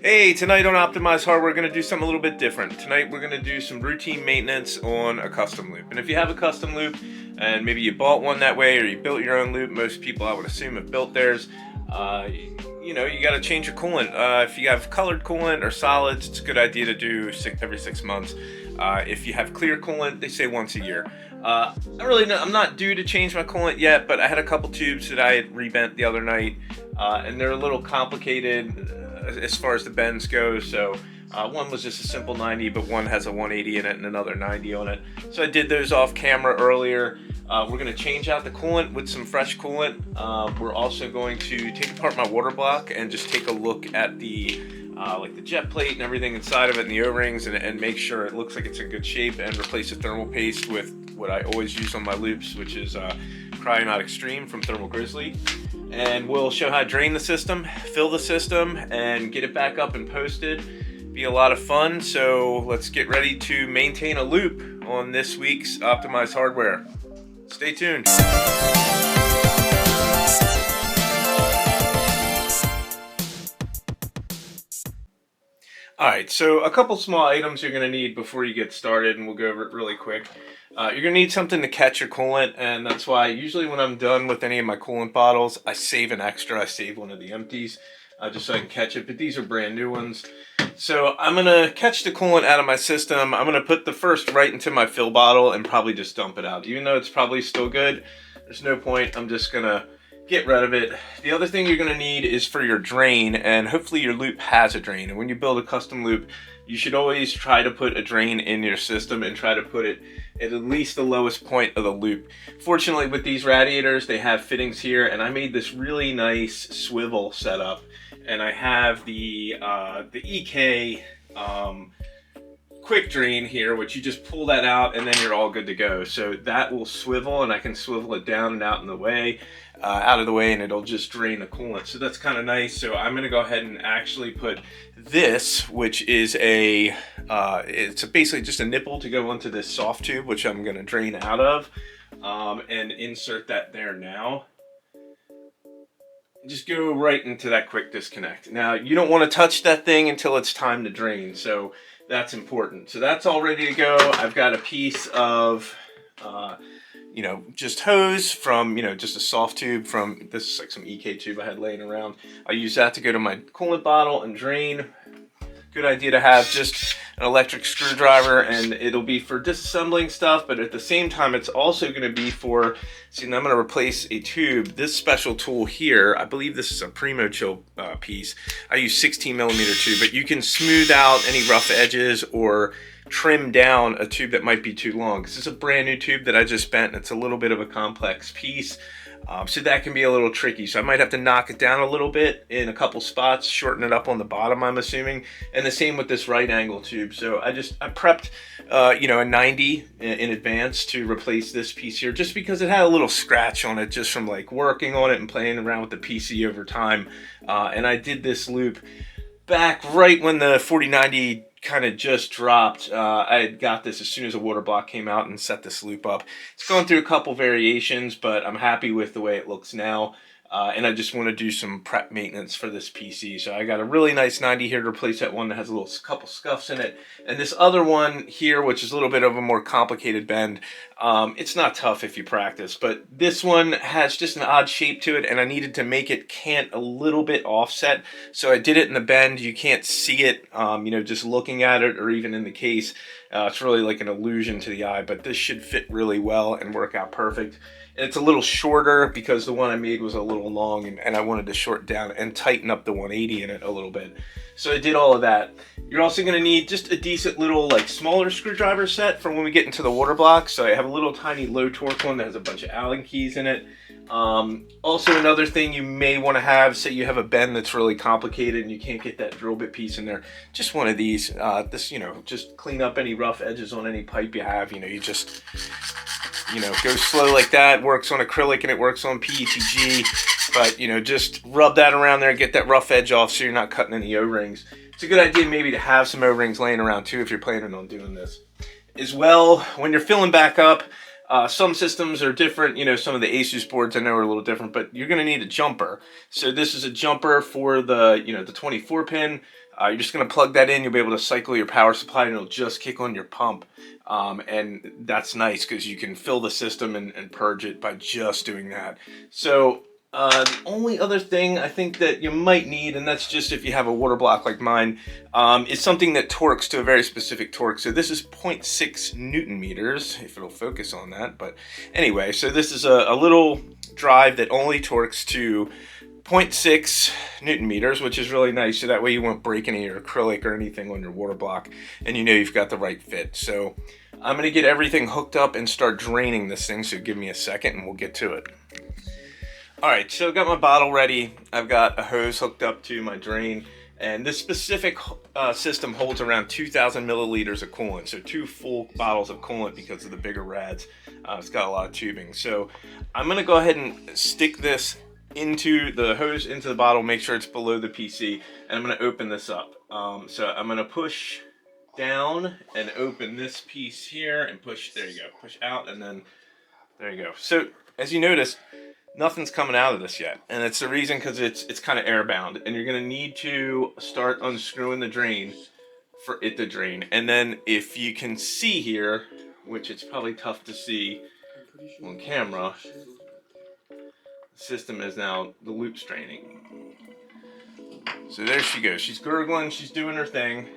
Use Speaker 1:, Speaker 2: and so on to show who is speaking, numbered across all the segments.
Speaker 1: Hey, tonight on Optimized Hardware, we're going to do something a little bit different. Tonight we're going to do some routine maintenance on a custom loop. And if you have a custom loop, and maybe you bought one that way or you built your own loop, most people I would assume have built theirs, you got to change your coolant. If you have colored coolant or solids, it's a good idea to do every 6 months. If you have clear coolant, they say once a year. I'm not due to change my coolant yet, but I had a couple tubes that I had rebent the other night, and they're a little complicated as far as the bends go. So one was just a simple 90, but one has a 180 in it and another 90 on it. So I did those off camera earlier. We're going to change out the coolant with some fresh coolant. We're also going to take apart my water block and just take a look at the the jet plate and everything inside of it and the O-rings, and make sure it looks like it's in good shape, and replace the thermal paste with what I always use on my loops, which is Cryonaut Extreme from Thermal Grizzly. And we'll show how to drain the system, fill the system, and get it back up and posted. Be a lot of fun, so let's get ready to maintain a loop on this week's Optimized Hardware. Stay tuned. Alright, so a couple small items you're going to need before you get started, and we'll go over it really quick. You're going to need something to catch your coolant, and that's why usually when I'm done with any of my coolant bottles, I save an extra. I save one of the empties just so I can catch it, but these are brand new ones. So I'm going to catch the coolant out of my system. I'm going to put the first right into my fill bottle and probably just dump it out. Even though it's probably still good, there's no point. I'm just going to get rid of it. The other thing you're going to need is for your drain, and hopefully your loop has a drain. And when you build a custom loop, you should always try to put a drain in your system and try to put it at least the lowest point of the loop. Fortunately, with these radiators, they have fittings here, and I made this really nice swivel setup. And I have the EK quick drain here, which you just pull that out and then you're all good to go. So that will swivel, and I can swivel it down and out of the way, and it'll just drain the coolant. So that's kind of nice. So I'm going to go ahead and actually put this, which is it's basically just a nipple to go onto this soft tube, which I'm going to drain out of, and insert that there now. Just go right into that quick disconnect. Now, you don't want to touch that thing until it's time to drain, so that's important. So that's all ready to go. I've got a piece of just hose from, just a soft tube from, this is like some EK tube I had laying around. I use that to go to my coolant bottle and drain. Good idea to have just an electric screwdriver, and it'll be for disassembling stuff, but at the same time it's also going to be for, I'm going to replace a tube. This special tool here, I believe this is a Primo Chill piece. I use 16 millimeter tube, but you can smooth out any rough edges or trim down a tube that might be too long. This is a brand new tube that I just bent, and it's a little bit of a complex piece. So that can be a little tricky. So I might have to knock it down a little bit in a couple spots, shorten it up on the bottom, I'm assuming. And the same with this right angle tube. So I prepped, a 90 in advance to replace this piece here, just because it had a little scratch on it just from like working on it and playing around with the PC over time. And I did this loop back right when the 4090 kind of just dropped. I had got this as soon as a water block came out and set this loop up. It's gone through a couple variations, but I'm happy with the way it looks now. And I just want to do some prep maintenance for this PC. So I got a really nice 90 here to replace that one that has a couple scuffs in it. And this other one here, which is a little bit of a more complicated bend, it's not tough if you practice, but this one has just an odd shape to it, and I needed to make it cant a little bit offset. So I did it in the bend. You can't see it, just looking at it, or even in the case. It's really like an illusion to the eye, but this should fit really well and work out perfect. And it's a little shorter because the one I made was a little long, and I wanted to shorten down and tighten up the 180 in it a little bit. So I did all of that. You're also going to need just a decent little smaller screwdriver set for when we get into the water block. So I have a little tiny low torque one that has a bunch of Allen keys in it. Also, another thing you may want to have, say you have a bend that's really complicated and you can't get that drill bit piece in there, just one of these. Just clean up any rough edges on any pipe you have. You just go slow like that. It works on acrylic and it works on PETG, but just rub that around there and get that rough edge off so you're not cutting any O-rings. It's a good idea maybe to have some O-rings laying around too if you're planning on doing this. As well, when you're filling back up, Some systems are different. You know, some of the Asus boards I know are a little different, but you're going to need a jumper. So this is a jumper for the, you know, the 24 pin. You're just going to plug that in. You'll be able to cycle your power supply and it'll just kick on your pump. And that's nice because you can fill the system and purge it by just doing that. So the only other thing I think that you might need, and that's just if you have a water block like mine, is something that torques to a very specific torque. So this is 0.6 Newton meters, if it'll focus on that. But anyway, so this is a little drive that only torques to 0.6 Newton meters, which is really nice. So that way you won't break any of your acrylic or anything on your water block, and you know you've got the right fit. So I'm going to get everything hooked up and start draining this thing. So give me a second and we'll get to it. Alright, so I've got my bottle ready. I've got a hose hooked up to my drain, and this specific system holds around 2,000 milliliters of coolant, so 2 full bottles of coolant because of the bigger rads. It's got a lot of tubing. So I'm going to go ahead and stick this into the hose, into the bottle, make sure it's below the PC, and I'm going to open this up. So I'm going to push down and open this piece here and push, there you go, push out, and then there you go. So as you notice, nothing's coming out of this yet, and it's the reason because it's kind of airbound, and you're going to need to start unscrewing the drain for it to drain. And then if you can see here, which it's probably tough to see on camera, the system is now, the loop's draining. So there she goes. She's gurgling, she's doing her thing,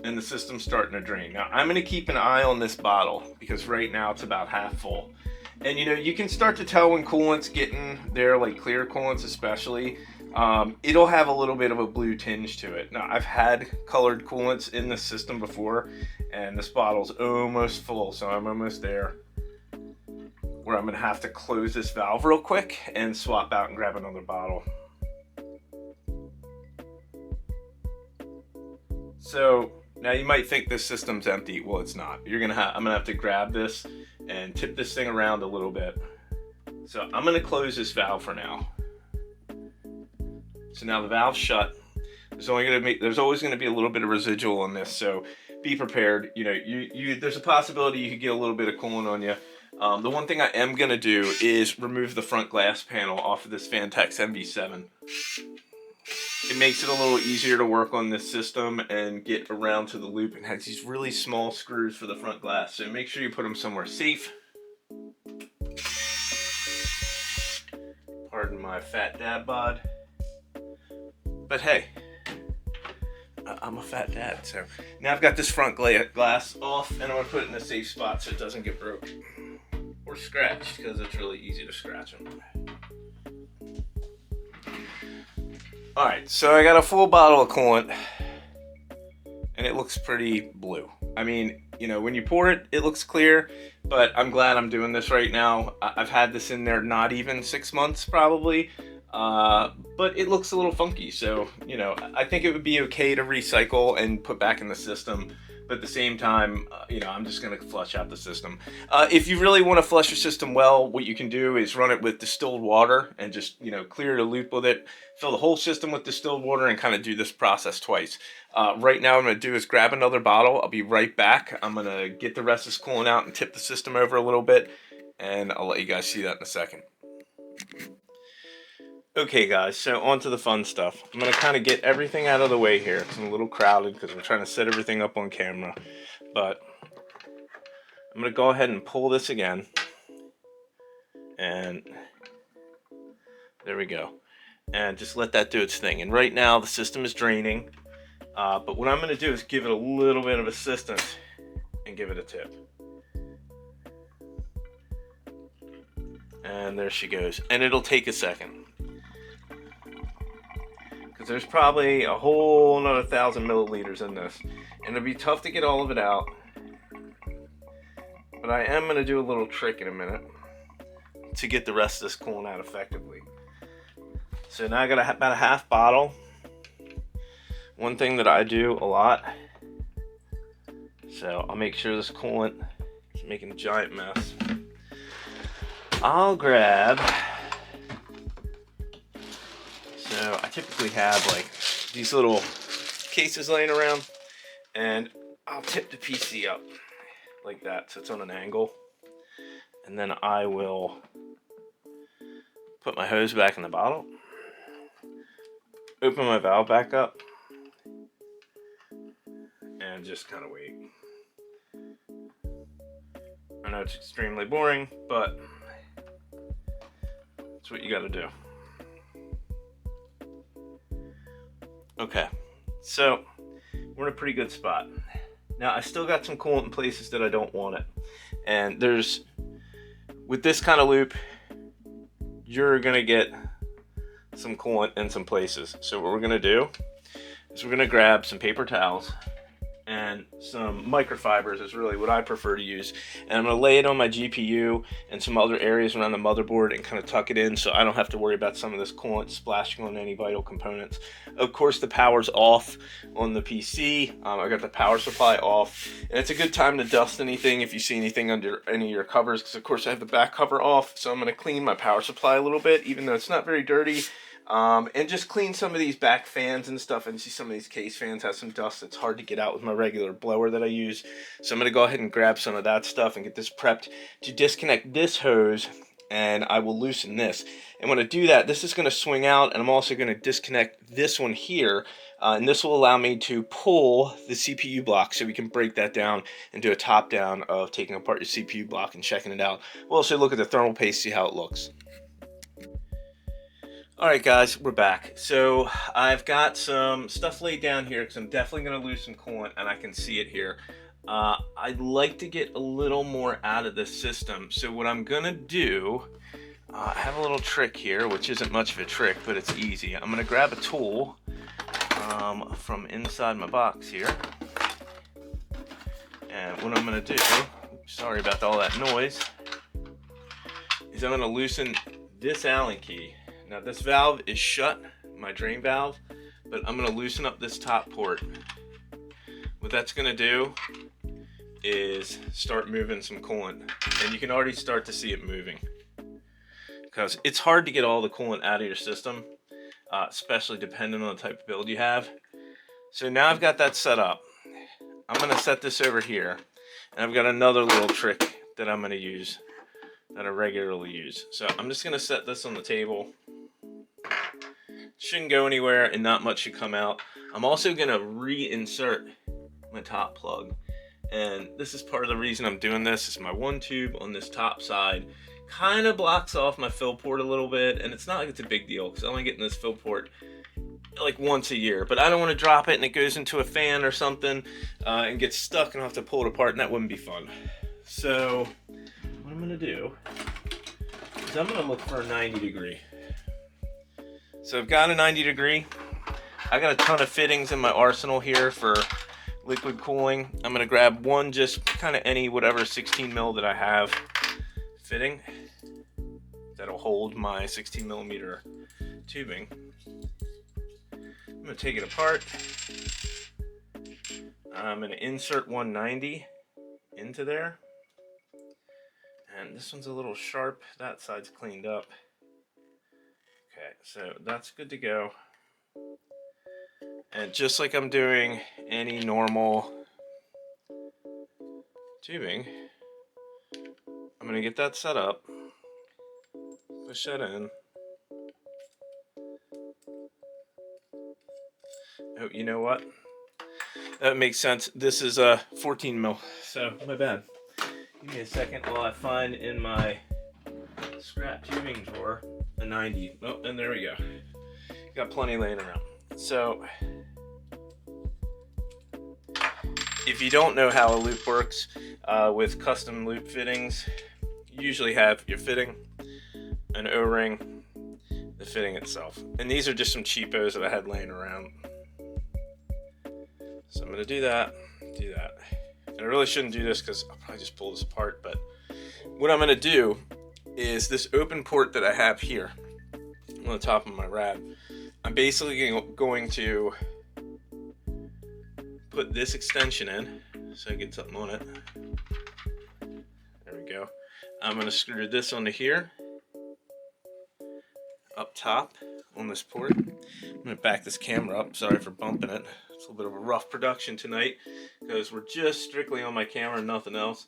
Speaker 1: and the system's starting to drain. Now I'm going to keep an eye on this bottle because right now it's about half full. And you know, you can start to tell when coolant's getting there, like clear coolants especially. It'll have a little bit of a blue tinge to it. Now, I've had colored coolants in the system before, and this bottle's almost full, so I'm almost there where I'm going to have to close this valve real quick and swap out and grab another bottle. So now you might think this system's empty. Well, it's not. I'm gonna have to grab this and tip this thing around a little bit. So I'm gonna close this valve for now. So now the valve's shut. There's always gonna be a little bit of residual on this, so be prepared. You know, there's a possibility you could get a little bit of coolant on you. The one thing I am gonna do is remove the front glass panel off of this Phanteks MV7. It makes it a little easier to work on this system and get around to the loop, and has these really small screws for the front glass, so make sure you put them somewhere safe. Pardon my fat dad bod, but hey, I'm a fat dad. So now I've got this front glass off, and I'm going to put it in a safe spot so it doesn't get broke or scratched, because it's really easy to scratch them. Alright, so I got a full bottle of coolant, and it looks pretty blue. I mean, you know, when you pour it, it looks clear, but I'm glad I'm doing this right now. I've had this in there not even 6 months probably, but it looks a little funky, so, you know, I think it would be okay to recycle and put back in the system. But at the same time, you know, I'm just going to flush out the system. If you really want to flush your system well, what you can do is run it with distilled water and just, you know, clear the loop with it. Fill the whole system with distilled water and kind of do this process twice. Right now what I'm going to do is grab another bottle. I'll be right back. I'm going to get the rest of this coolant out and tip the system over a little bit. And I'll let you guys see that in a second. Okay guys, so on to the fun stuff. I'm going to kind of get everything out of the way here. It's a little crowded because I'm trying to set everything up on camera. But I'm going to go ahead and pull this again. And there we go. And just let that do its thing. And right now the system is draining. But what I'm going to do is give it a little bit of assistance and give it a tip. And there she goes. And it'll take a second. Because there's probably a whole another 1,000 milliliters in this, and it'll be tough to get all of it out, but I am going to do a little trick in a minute to get the rest of this coolant out effectively. So now I got about a half bottle. One thing that I do a lot, so I'll make sure this coolant is making a giant mess. I'll grab, so I typically have like these little cases laying around, and I'll tip the PC up like that, so it's on an angle. And then I will put my hose back in the bottle, open my valve back up, and just kind of wait. I know it's extremely boring, but it's what you got to do. Okay, so we're in a pretty good spot. Now I still got some coolant in places that I don't want it. And with this kind of loop, you're gonna get some coolant in some places. So what we're gonna do is we're gonna grab some paper towels and some microfibers is really what I prefer to use. And I'm gonna lay it on my GPU and some other areas around the motherboard and kind of tuck it in so I don't have to worry about some of this coolant splashing on any vital components. Of course, the power's off on the PC. I got the power supply off. And it's a good time to dust anything if you see anything under any of your covers, because of course I have the back cover off. So I'm gonna clean my power supply a little bit, even though it's not very dirty. And just clean some of these back fans and stuff. And see some of these case fans have some dust that's hard to get out with my regular blower that I use. So I'm going to go ahead and grab some of that stuff and get this prepped to disconnect this hose, and I will loosen this. And when I do that, this is going to swing out, and I'm also going to disconnect this one here. And this will allow me to pull the CPU block so we can break that down and do a top down of taking apart your CPU block and checking it out. We'll also look at the thermal paste, see how it looks. Alright guys, we're back. So I've got some stuff laid down here because I'm definitely going to lose some coolant, and I can see it here. I'd like to get a little more out of this system. So what I'm going to do, I have a little trick here, which isn't much of a trick, but it's easy. I'm going to grab a tool from inside my box here. And what I'm going to do, sorry about all that noise, is I'm going to loosen this Allen key. Now this valve is shut, my drain valve, but I'm going to loosen up this top port. What that's going to do is start moving some coolant, and you can already start to see it moving, because it's hard to get all the coolant out of your system, especially depending on the type of build you have. So now I've got that set up. I'm going to set this over here, and I've got another little trick that I'm going to use that I regularly use. So I'm just going to set this on the table. Shouldn't go anywhere, and not much should come out. I'm also going to reinsert my top plug, and this is part of the reason I'm doing this. Is my one tube on this top side kind of blocks off my fill port a little bit, and it's not like it's a big deal because I only get in this fill port like once a year, but I don't want to drop it and it goes into a fan or something and gets stuck, and I'll have to pull it apart, and that wouldn't be fun. So what I'm going to do is I'm going to look for a 90 degree. So I've got a 90 degree. I got a ton of fittings in my arsenal here for liquid cooling. I'm going to grab one, just kind of any whatever 16 mil that I have fitting that'll hold my 16 millimeter tubing. I'm going to take it apart. I'm going to insert 190 into there. And this one's a little sharp. That side's cleaned up. Okay, so that's good to go. And just like I'm doing any normal tubing, I'm going to get that set up, push that in. Oh, you know what? That makes sense. This is a 14 mil, so my bad. Give me a second while I find in my scrap tubing drawer a 90. Oh, and there we go. Got plenty laying around. So if you don't know how a loop works with custom loop fittings, you usually have your fitting, an O-ring, the fitting itself. And these are just some cheapos that I had laying around. So I'm going to do that. And I really shouldn't do this because I'll probably just pull this apart, but what I'm going to do is this open port that I have here on the top of my rad, I'm basically going to put this extension in so I get something on it. There we go. I'm going to screw this onto here, up top on this port. I'm going to back this camera up, sorry for bumping it. It's a little bit of a rough production tonight because we're just strictly on my camera and nothing else.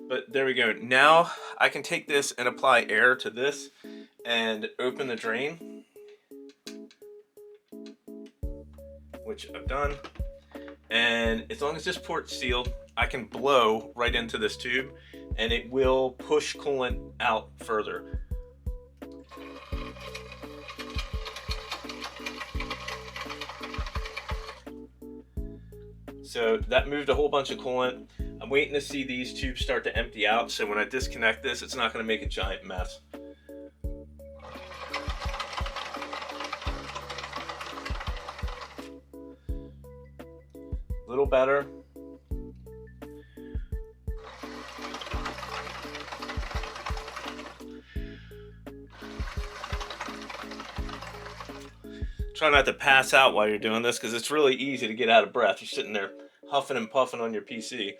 Speaker 1: But there we go. Now I can take this and apply air to this and open the drain, which I've done. And as long as this port's sealed, I can blow right into this tube and it will push coolant out further. So that moved a whole bunch of coolant. I'm waiting to see these tubes start to empty out, so when I disconnect this, it's not going to make a giant mess. A little better. Try not to pass out while you're doing this because it's really easy to get out of breath. You're sitting there huffing and puffing on your PC.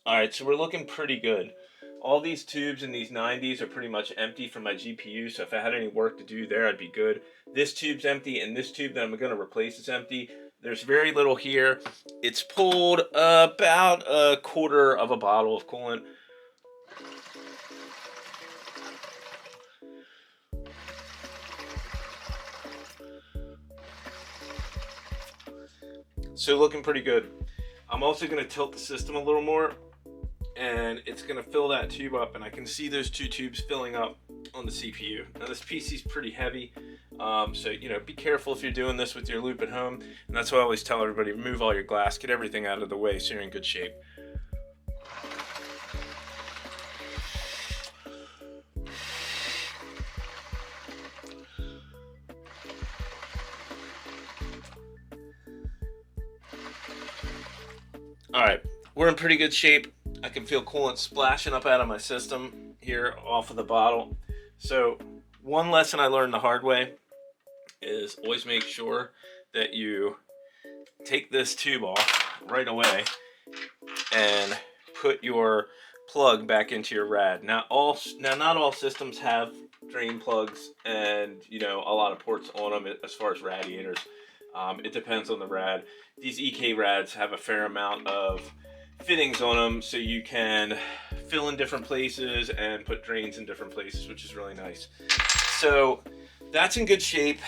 Speaker 1: Alright, so we're looking pretty good. All these tubes in these 90s are pretty much empty from my GPU, so if I had any work to do there, I'd be good. This tube's empty, and this tube that I'm going to replace is empty. There's very little here. It's pulled about a quarter of a bottle of coolant. So looking pretty good. I'm also going to tilt the system a little more, and it's going to fill that tube up, and I can see those two tubes filling up on the CPU. Now this PC's pretty heavy, so you know, be careful if you're doing this with your loop at home, and that's why I always tell everybody, remove all your glass, get everything out of the way so you're in good shape. Alright, we're in pretty good shape. I can feel coolant splashing up out of my system here off of the bottle. So one lesson I learned the hard way is always make sure that you take this tube off right away and put your plug back into your rad. Now not all systems have drain plugs and, you know, a lot of ports on them as far as radiators. It depends on the rad. These EK rads have a fair amount of fittings on them, so you can fill in different places and put drains in different places, which is really nice. So that's in good shape.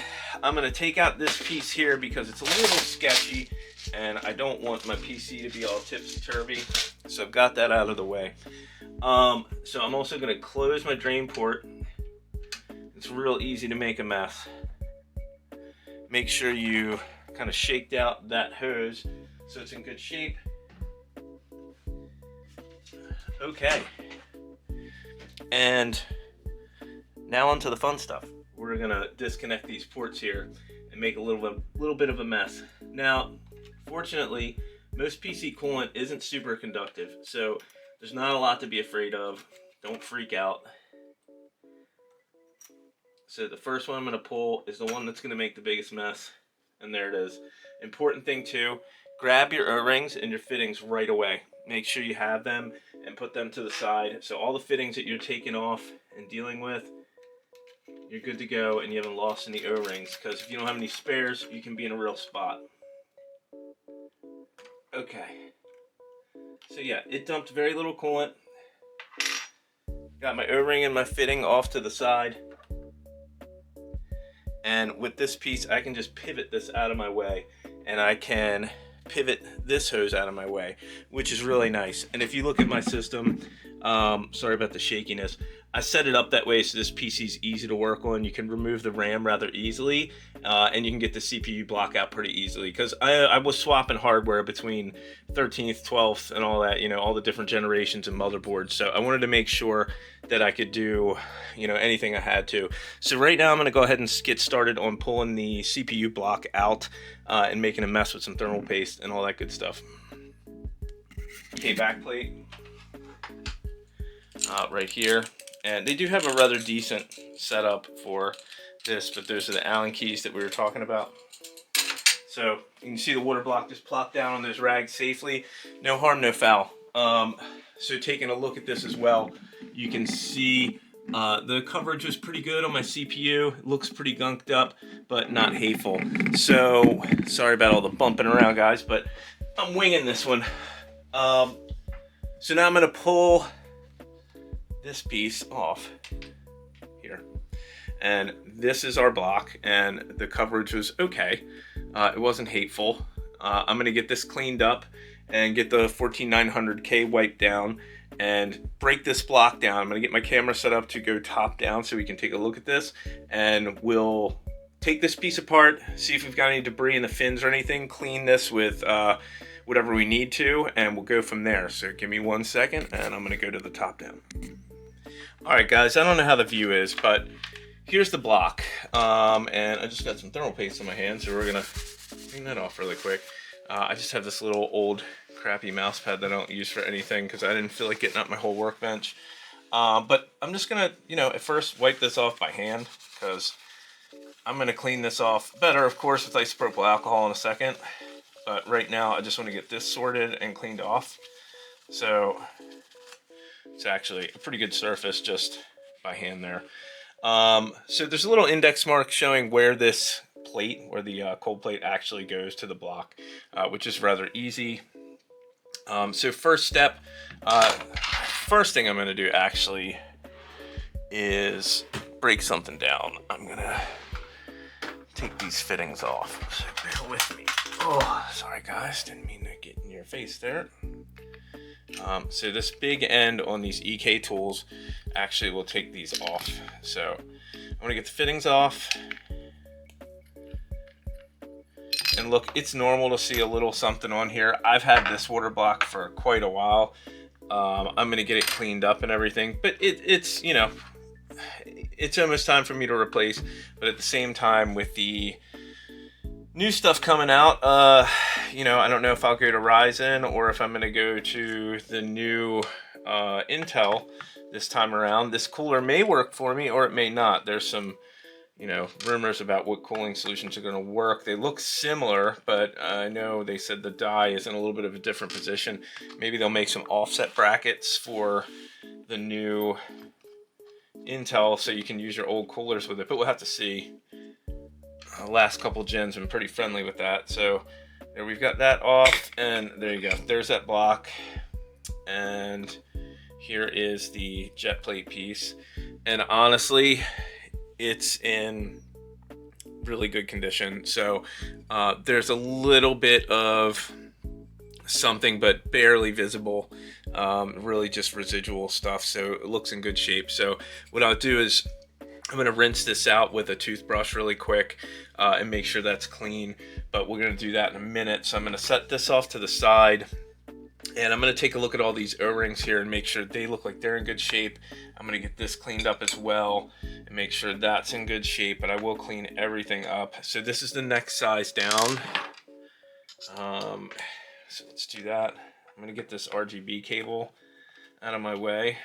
Speaker 1: I'm going to take out this piece here because it's a little sketchy and I don't want my PC to be all tipsy-turvy, so I've got that out of the way. So I'm also going to close my drain port. It's real easy to make a mess. Make sure you kind of shaked out that hose so it's in good shape. Okay, and now onto the fun stuff. We're gonna disconnect these ports here and make a little bit of a mess. Now, fortunately, most PC coolant isn't super conductive, so there's not a lot to be afraid of. Don't freak out. So the first one I'm gonna pull is the one that's gonna make the biggest mess, and there it is. Important thing too, grab your O-rings and your fittings right away. Make sure you have them and put them to the side. So all the fittings that you're taking off and dealing with, you're good to go and you haven't lost any O-rings, because if you don't have any spares, you can be in a real spot. Okay. So yeah, it dumped very little coolant. Got my O-ring and my fitting off to the side. And with this piece, I can just pivot this out of my way, and I can pivot this hose out of my way, which is really nice. And if you look at my system, sorry about the shakiness, I set it up that way so this PC is easy to work on. You can remove the RAM rather easily, and you can get the CPU block out pretty easily, because I was swapping hardware between 13th, 12th, and all that, you know, all the different generations and motherboards. So I wanted to make sure that I could do, you know, anything I had to. So right now I'm going to go ahead and get started on pulling the CPU block out and making a mess with some thermal paste and all that good stuff. Okay, back plate right here. And they do have a rather decent setup for this, but those are the Allen keys that we were talking about. So you can see the water block just plopped down on those rags safely. No harm, no foul. So taking a look at this as well, you can see the coverage was pretty good on my CPU. It looks pretty gunked up, but not hateful. So sorry about all the bumping around, guys, but I'm winging this one. So now I'm gonna pull this piece off here. And this is our block, and the coverage was okay. It wasn't hateful. I'm gonna get this cleaned up and get the 14900K wiped down and break this block down. I'm gonna get my camera set up to go top down so we can take a look at this, and we'll take this piece apart, see if we've got any debris in the fins or anything, clean this with whatever we need to, and we'll go from there. So give me 1 second, and I'm gonna go to the top down. All right, guys, I don't know how the view is, but here's the block. And I just got some thermal paste on my hand, so we're gonna clean that off really quick. I just have this little old crappy mouse pad that I don't use for anything because I didn't feel like getting up my whole workbench. But I'm just gonna, at first wipe this off by hand because I'm gonna clean this off better, of course, with isopropyl alcohol in a second. But right now, I just want to get this sorted and cleaned off. So it's actually a pretty good surface just by hand there. So there's a little index mark showing where this plate, where the cold plate actually goes to the block, which is rather easy. So first step, first thing I'm going to do actually is break something down. I'm going to take these fittings off, so bear with me. Oh, sorry guys, didn't mean to get in your face there. So this big end on these EK tools actually will take these off. So I'm going to get the fittings off. And look, it's normal to see a little something on here. I've had this water block for quite a while. I'm going to get it cleaned up and everything. But it's it's almost time for me to replace. But at the same time, with the new stuff coming out, I don't know if I'll go to Ryzen or if I'm going to go to the new Intel this time around. This cooler may work for me or it may not. There's some rumors about what cooling solutions are going to work. They look similar, but I know they said the die is in a little bit of a different position. Maybe they'll make some offset brackets for the new Intel so you can use your old coolers with it, but we'll have to see. Last couple gens have been pretty friendly with that. So there, we've got that off, and there you go. There's that block, and here is the jet plate piece. And honestly, it's in really good condition. So there's a little bit of something, but barely visible, really just residual stuff. So it looks in good shape. So what I'll do is I'm going to rinse this out with a toothbrush really quick and make sure that's clean. But we're going to do that in a minute. So I'm going to set this off to the side. And I'm going to take a look at all these O-rings here and make sure they look like they're in good shape. I'm going to get this cleaned up as well and make sure that's in good shape. But I will clean everything up. So this is the next size down. So let's do that. I'm going to get this RGB cable out of my way.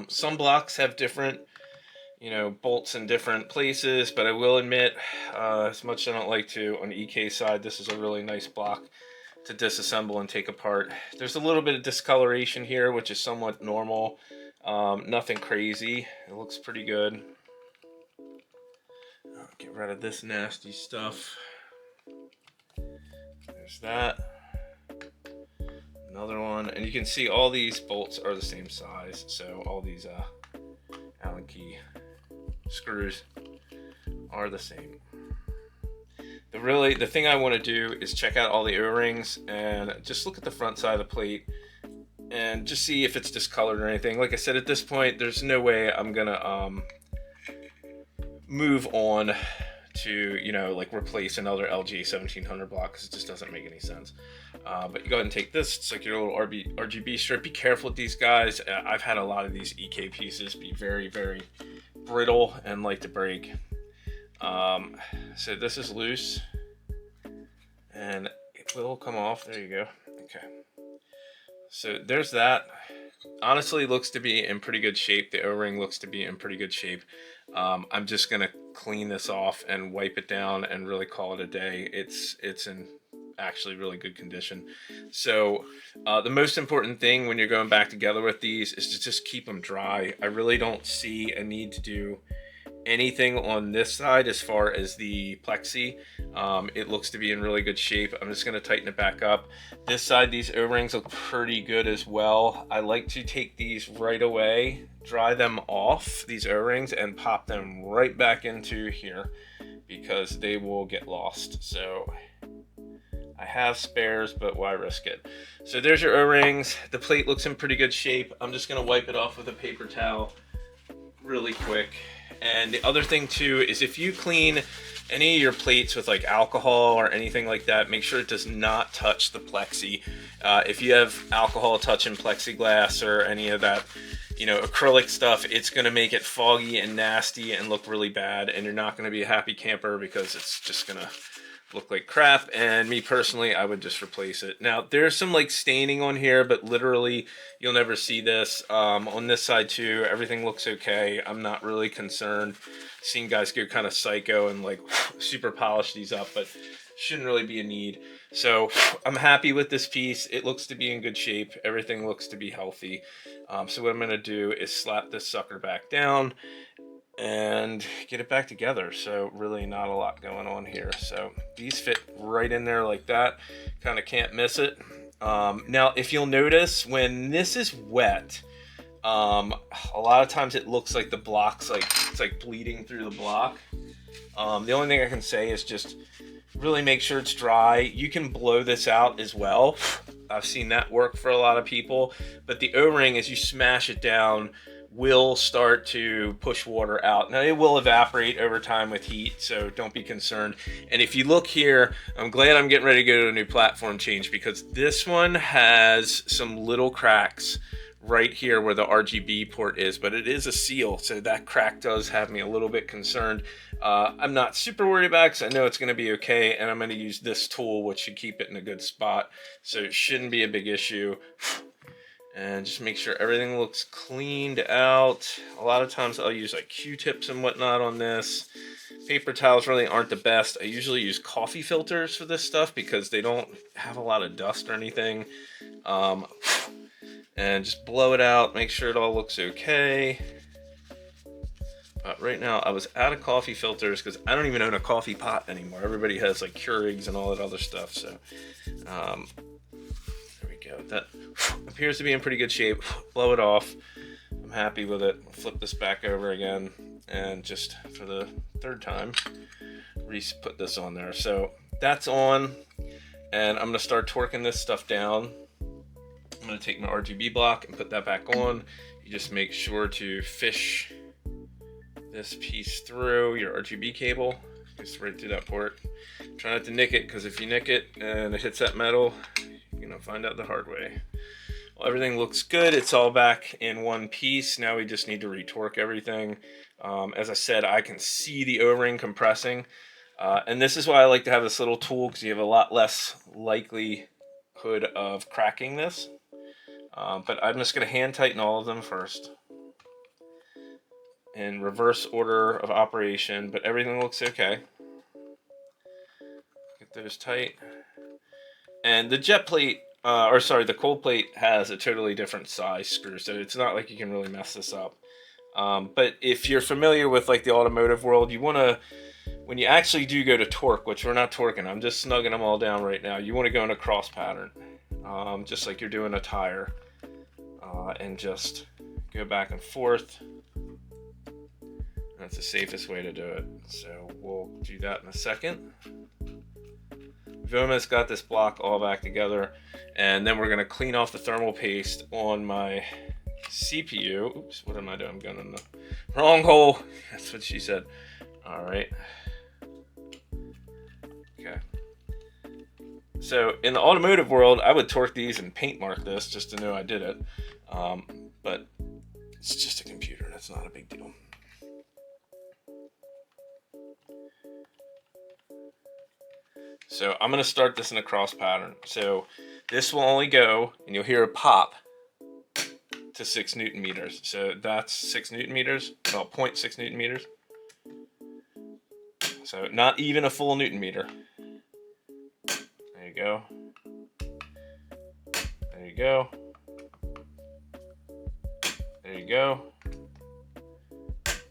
Speaker 1: Some blocks have different, bolts in different places, but I will admit, as much as I don't like to, on the EK side, this is a really nice block to disassemble and take apart. There's a little bit of discoloration here, which is somewhat normal. Nothing crazy. It looks pretty good. Get rid of this nasty stuff. There's that. Another one, and you can see all these bolts are the same size, so all these Allen key screws are the same. The thing I want to do is check out all the O-rings and just look at the front side of the plate and just see if it's discolored or anything. Like I said, at this point, there's no way I'm gonna move on to replace another LG 1700 block, because it just doesn't make any sense. But you go ahead and take this. It's like your little RGB strip. Be careful with these guys. I've had a lot of these EK pieces be very, very brittle and like to break. So this is loose and it will come off. There you go. Okay. So there's that. Honestly, looks to be in pretty good shape. The O-ring looks to be in pretty good shape. I'm just gonna clean this off and wipe it down and really call it a day. It's in actually really good condition. So the most important thing when you're going back together with these is to just keep them dry. I really don't see a need to do anything on this side as far as the plexi. It looks to be in really good shape. I'm just going to tighten it back up. This side, these O-rings look pretty good as well. I like to take these right away, dry them off, these O-rings, and pop them right back into here because they will get lost. So I have spares, but why risk it? So there's your O-rings. The plate looks in pretty good shape. I'm just going to wipe it off with a paper towel really quick. And the other thing too is if you clean any of your plates with like alcohol or anything like that, make sure it does not touch the plexi. If you have alcohol touching plexiglass or any of that, you know, acrylic stuff, it's going to make it foggy and nasty and look really bad, and you're not going to be a happy camper because it's just going to look like crap. And me personally, I would just replace it. Now there's some like staining on here, but literally you'll never see this. On this side too, everything looks okay. I'm not really concerned. Seen guys go kind of psycho and like super polish these up, but shouldn't really be a need. So I'm happy with this piece. It looks to be in good shape. Everything looks to be healthy. So what I'm going to do is slap this sucker back down and get it back together. So really not a lot going on here. So these fit right in there like that. Kind of can't miss it. Now if you'll notice, when this is wet, a lot of times it looks like the block's like it's like bleeding through the block. The only thing I can say is just really make sure it's dry. You can blow this out as well. I've seen that work for a lot of people, but the O-ring, as you smash it down, will start to push water out. Now it will evaporate over time with heat, so don't be concerned. And if you look here, I'm glad I'm getting ready to go to a new platform change because this one has some little cracks right here where the RGB port is, but it is a seal, so that crack does have me a little bit concerned. I'm not super worried about it because I know it's going to be okay, and I'm going to use this tool, which should keep it in a good spot, so it shouldn't be a big issue. And just make sure everything looks cleaned out. A lot of times I'll use like Q-tips and whatnot on this. Paper towels really aren't the best. I usually use coffee filters for this stuff because they don't have a lot of dust or anything. And just blow it out, make sure it all looks okay. But right now I was out of coffee filters because I don't even own a coffee pot anymore. Everybody has like Keurigs and all that other stuff. So there we go. That appears to be in pretty good shape. Blow it off. I'm happy with it. Flip this back over again, and just for the third time, put this on there. So that's on, and I'm gonna start torquing this stuff down. I'm gonna take my RGB block and put that back on. You just make sure to fish this piece through your RGB cable. Just right through that port. Try not to nick it, because if you nick it and it hits that metal, you're gonna find out the hard way. Well, everything looks good. It's all back in one piece. Now we just need to retorque everything. As I said, I can see the O-ring compressing. And this is why I like to have this little tool, because you have a lot less likelihood of cracking this. But I'm just going to hand tighten all of them first in reverse order of operation, but everything looks okay. Get those tight. And the jet plate, the cold plate has a totally different size screw, so it's not like you can really mess this up. But if you're familiar with like the automotive world, you want to, when you actually do go to torque, which we're not torquing, I'm just snugging them all down right now, you want to go in a cross pattern, just like you're doing a tire, and just go back and forth. That's the safest way to do it. So we'll do that in a second. We've almost got this block all back together, and then we're going to clean off the thermal paste on my CPU. Oops, what am I doing? I'm going in the wrong hole. That's what she said. All right. Okay. So in the automotive world, I would torque these and paint mark this just to know I did it. But it's just a computer. That's not a big deal. So I'm going to start this in a cross pattern. So this will only go, and you'll hear a pop, to 6 Newton meters. So that's 6 Newton meters, well, 0.6 Newton meters. So not even a full Newton meter. There you go. There you go. There you go.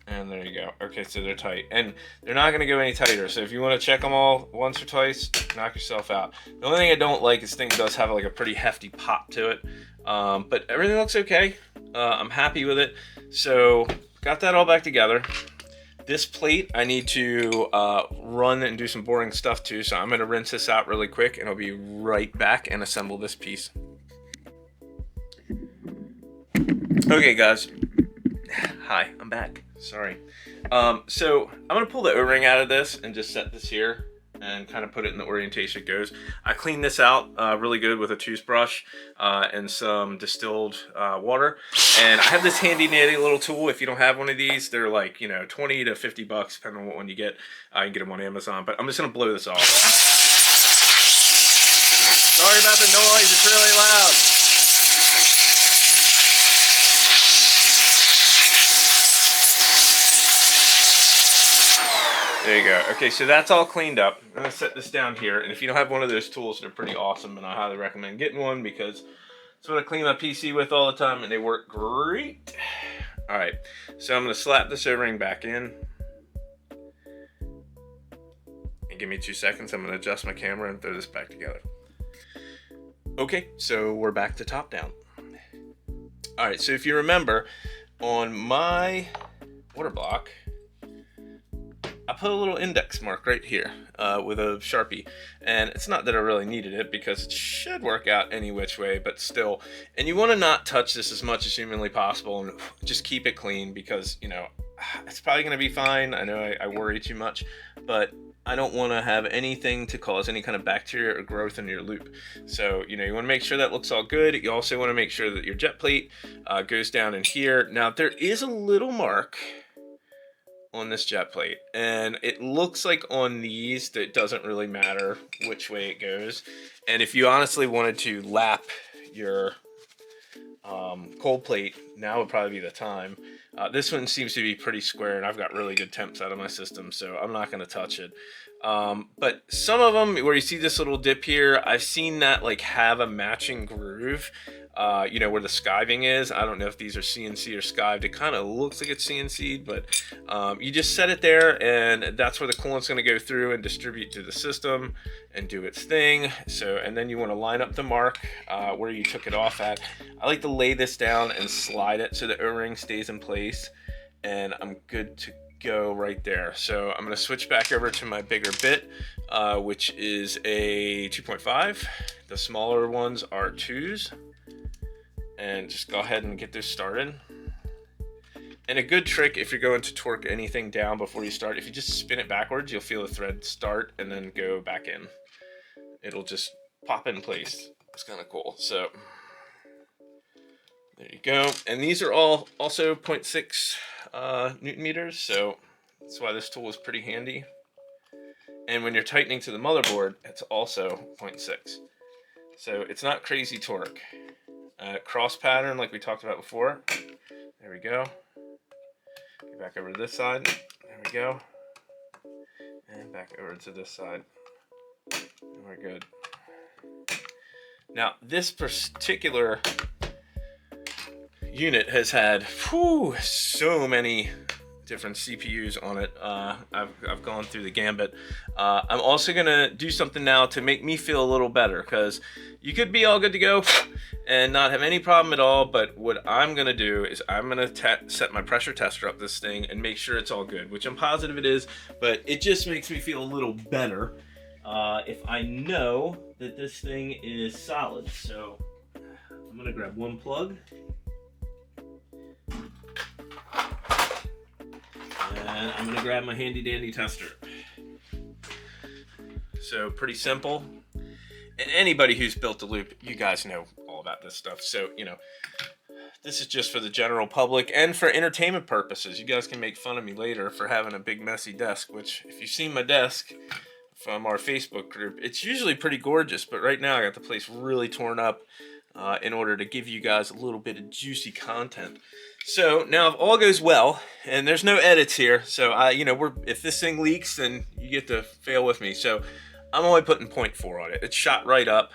Speaker 1: And there you go. Okay, so they're tight. And they're not going to go any tighter. So if you want to check them all once or twice, knock yourself out. The only thing I don't like is this thing does have like a pretty hefty pop to it. But everything looks okay. I'm happy with it. So got that all back together. This plate I need to run and do some boring stuff too. So I'm going to rinse this out really quick and I'll be right back and assemble this piece. Okay guys. Hi, I'm back. Sorry. So I'm going to pull the O-ring out of this and just set this here and kind of put it in the orientation it goes. I cleaned this out really good with a toothbrush and some distilled water. And I have this handy dandy little tool. If you don't have one of these, they're like, you know, 20 to 50 bucks depending on what one you get. You can get them on Amazon, but I'm just going to blow this off. Sorry about the noise, it's really loud. There you go. Okay, so that's all cleaned up. I'm going to set this down here. And if you don't have one of those tools, they're pretty awesome. And I highly recommend getting one because it's what I clean my PC with all the time. And they work great. All right. So I'm going to slap this O-ring back in. And give me 2 seconds. I'm going to adjust my camera and throw this back together. Okay, so we're back to top down. All right, so if you remember, on my water block, I put a little index mark right here with a Sharpie, and it's not that I really needed it because it should work out any which way, but still. And you want to not touch this as much as humanly possible and just keep it clean because, you know, it's probably going to be fine. I know I worry too much, but I don't want to have anything to cause any kind of bacteria or growth in your loop. So, you know, you want to make sure that looks all good. You also want to make sure that your jet plate goes down in here. Now, there is a little mark on this jet plate, and it looks like on these that it doesn't really matter which way it goes. And if you honestly wanted to lap your cold plate, now would probably be the time. This one seems to be pretty square, and I've got really good temps out of my system, so I'm not going to touch it. But some of them where you see this little dip here, I've seen that like have a matching groove. You know, where the skiving is. I don't know if these are CNC or skived. It kind of looks like it's CNC'd, but you just set it there, and that's where the coolant's going to go through and distribute to the system and do its thing. So, and then you want to line up the mark where you took it off at. I like to lay this down and slide it so the O-ring stays in place, and I'm good to go right there. So I'm going to switch back over to my bigger bit, which is a 2.5. The smaller ones are 2s. And just go ahead and get this started. And a good trick if you're going to torque anything down before you start, if you just spin it backwards, you'll feel the thread start and then go back in. It'll just pop in place. It's kind of cool. So there you go. And these are all also 0.6 Newton meters, so that's why this tool is pretty handy. And when you're tightening to the motherboard, it's also 0.6. So it's not crazy torque. Cross pattern like we talked about before. There we go. Get back over to this side. There we go. And back over to this side. And we're good. Now, this particular unit has had so many different CPUs on it. I've gone through the gambit. I'm also gonna do something now to make me feel a little better, because you could be all good to go and not have any problem at all, but what I'm gonna do is I'm gonna set my pressure tester up this thing and make sure it's all good, which I'm positive it is, but it just makes me feel a little better if I know that this thing is solid. So I'm gonna grab one plug. And I'm gonna grab my handy dandy tester. So pretty simple. And anybody who's built a loop, you guys know all about this stuff. So, you know, this is just for the general public and for entertainment purposes. You guys can make fun of me later for having a big messy desk, which if you've seen my desk from our Facebook group, it's usually pretty gorgeous, but right now I got the place really torn up in order to give you guys a little bit of juicy content. So now if all goes well, and there's no edits here, so you know, if this thing leaks, then you get to fail with me. So I'm only putting 0.4 on it. It's shot right up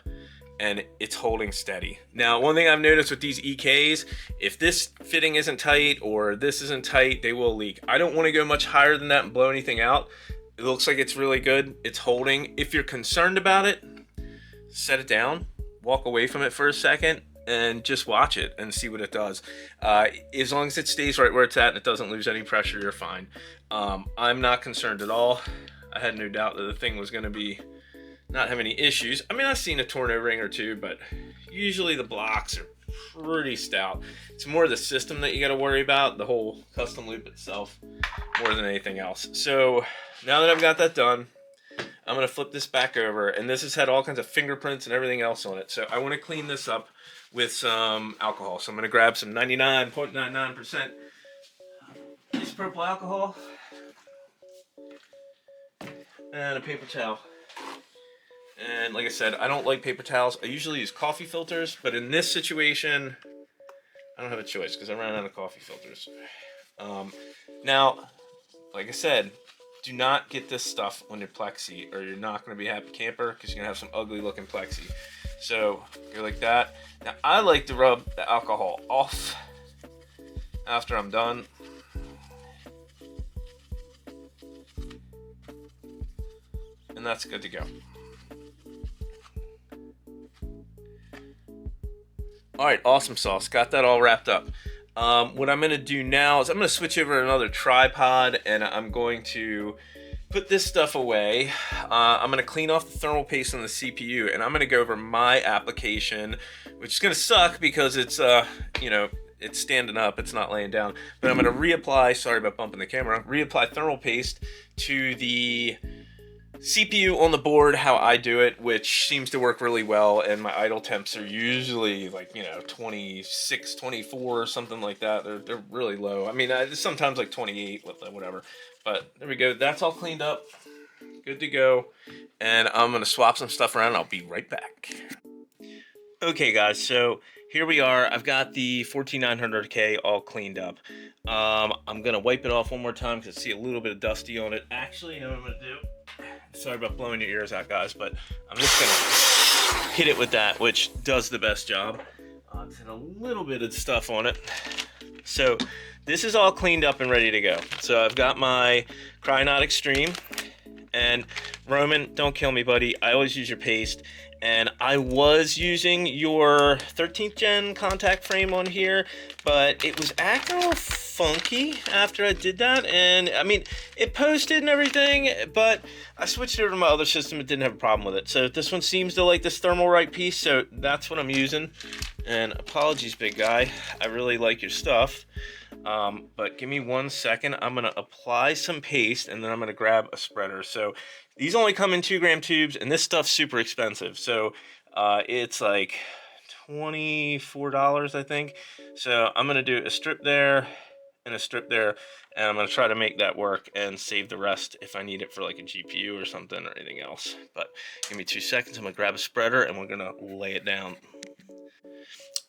Speaker 1: and it's holding steady. Now, one thing I've noticed with these EKs, if this fitting isn't tight or this isn't tight, they will leak. I don't want to go much higher than that and blow anything out. It looks like it's really good. It's holding. If you're concerned about it, set it down, walk away from it for a second, and just watch it and see what it does. As long as it stays right where it's at and it doesn't lose any pressure, you're fine. I'm not concerned at all. I had no doubt that the thing was going to be not have any issues. I mean, I've seen a torn O-ring or two, but usually the blocks are pretty stout. It's more the system that you got to worry about, the whole custom loop itself, more than anything else. So now that I've got that done, I'm going to flip this back over, and this has had all kinds of fingerprints and everything else on it. So I want to clean this up with some alcohol. So I'm going to grab some 99.99% isopropyl alcohol and a paper towel. And like I said, I don't like paper towels. I usually use coffee filters, but in this situation, I don't have a choice because I ran out of coffee filters. Now, like I said, do not get this stuff on your plexi or you're not going to be a happy camper because you're going to have some ugly looking plexi. So go like that. Now, I like to rub the alcohol off after I'm done. And that's good to go. All right, awesome sauce. Got that all wrapped up. What I'm going to do now is I'm going to switch over to another tripod and I'm going to put this stuff away. I'm going to clean off the thermal paste on the CPU and I'm going to go over my application, which is going to suck because it's, it's standing up, it's not laying down. But I'm going to reapply, sorry about bumping the camera, reapply thermal paste to the CPU on the board how I do it, which seems to work really well, and my idle temps are usually like 26, 24, something like that. They're really low. I mean, sometimes like 28 with whatever, but there we go. That's all cleaned up, good to go, and I'm gonna swap some stuff around. I'll be right back. Okay, guys, so here we are. I've got the 14900K all cleaned up. I'm gonna wipe it off one more time because I see a little bit of dusty on it. Actually, you know what I'm gonna do? Sorry about blowing your ears out, guys, but I'm just gonna hit it with that, which does the best job. It's had a little bit of stuff on it. So this is all cleaned up and ready to go. So I've got my Cryonaut Extreme, and Roman, don't kill me, buddy. I always use your paste. And I was using your 13th gen contact frame on here, but it was acting a little funky after I did that. And I mean, it posted and everything, but I switched it over to my other system. It didn't have a problem with it. So this one seems to like this thermal right piece, so that's what I'm using. And apologies, big guy. I really like your stuff. But give me 1 second. I'm going to apply some paste and then I'm going to grab a spreader. So these only come in 2-gram tubes and this stuff's super expensive. So it's like $24, I think. So I'm going to do a strip there and a strip there. And I'm going to try to make that work and save the rest if I need it for like a GPU or something or anything else. But give me 2 seconds. I'm going to grab a spreader and we're going to lay it down.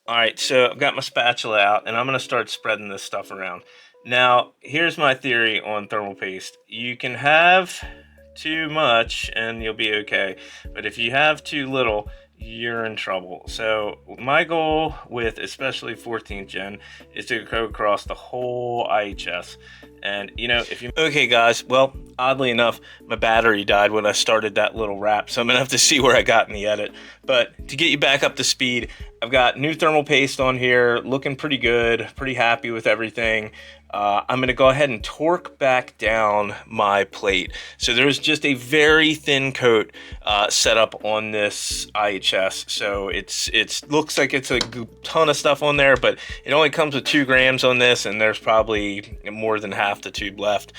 Speaker 1: All right, so I've got my spatula out, and I'm going to start spreading this stuff around. Now, here's my theory on thermal paste. You can have too much, and you'll be okay. But if you have too little, you're in trouble. So my goal with especially 14th gen is to go across the whole IHS. And if you okay, guys, well, oddly enough, my battery died when I started that little wrap, so I'm gonna have to see where I got in the edit. But to get you back up to speed, I've got new thermal paste on here, looking pretty good, pretty happy with everything. I'm going to go ahead and torque back down my plate. So there's just a very thin coat set up on this IHS. So it looks like it's a ton of stuff on there, but it only comes with 2 grams on this, and there's probably more than half the tube left.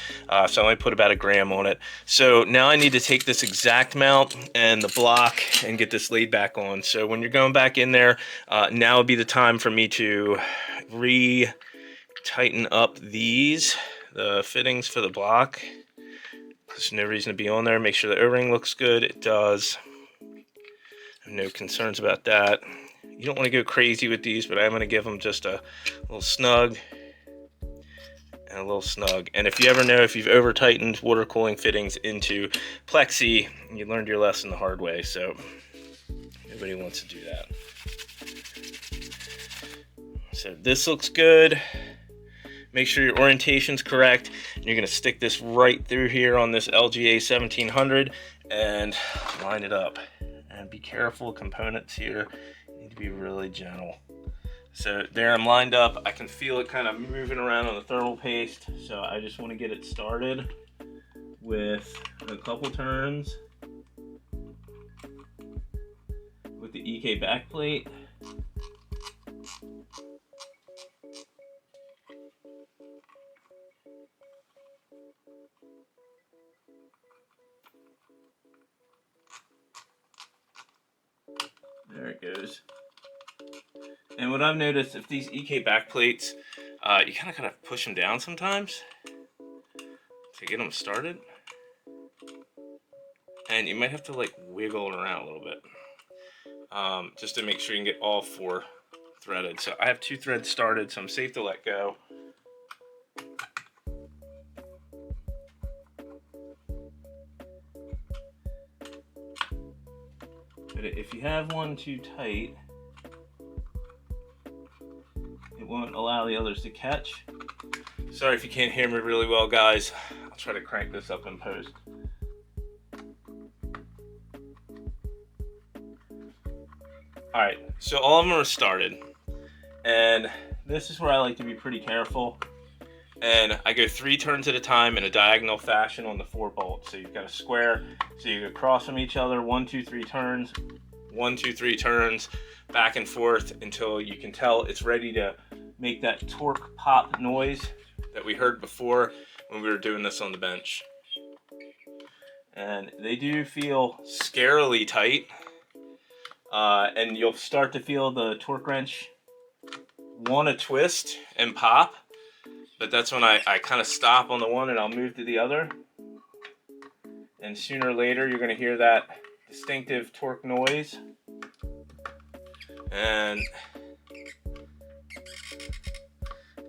Speaker 1: So I only put about 1 gram on it. So now I need to take this exact mount and the block and get this laid back on. So when you're going back in there, now would be the time for me to tighten up the fittings for the block. There's no reason to be on there. Make sure the O-ring looks good. It does. No concerns about that. You don't want to go crazy with these, but I'm going to give them just a little snug. and a little snug. And if you ever know if you've over tightened water cooling fittings into plexi, you learned your lesson the hard way, so nobody wants to do that. So this looks good. Make sure your orientation's correct. You're gonna stick this right through here on this LGA 1700 and line it up. And be careful, components here need to be really gentle. So there I'm lined up. I can feel it kind of moving around on the thermal paste. So I just want to get it started with a couple turns with the EK backplate. There it goes. And what I've noticed, if these EK backplates, you kind of gotta push them down sometimes to get them started. And you might have to like wiggle it around a little bit, just to make sure you can get all 4 threaded. So I have 2 threads started, so I'm safe to let go. But if you have one too tight, it won't allow the others to catch. Sorry if you can't hear me really well, guys. I'll try to crank this up in post. Alright, so all of them are started. And this is where I like to be pretty careful. And I go 3 turns at a time in a diagonal fashion on the 4 bolts. So you've got a square, so you go across from each other, 1, 2, 3 turns, 1, 2, 3 turns, back and forth until you can tell it's ready to make that torque pop noise that we heard before when we were doing this on the bench. And they do feel scarily tight, and you'll start to feel the torque wrench want to twist and pop, but that's when I kind of stop on the one and I'll move to the other. And sooner or later you're going to hear that distinctive torque noise. And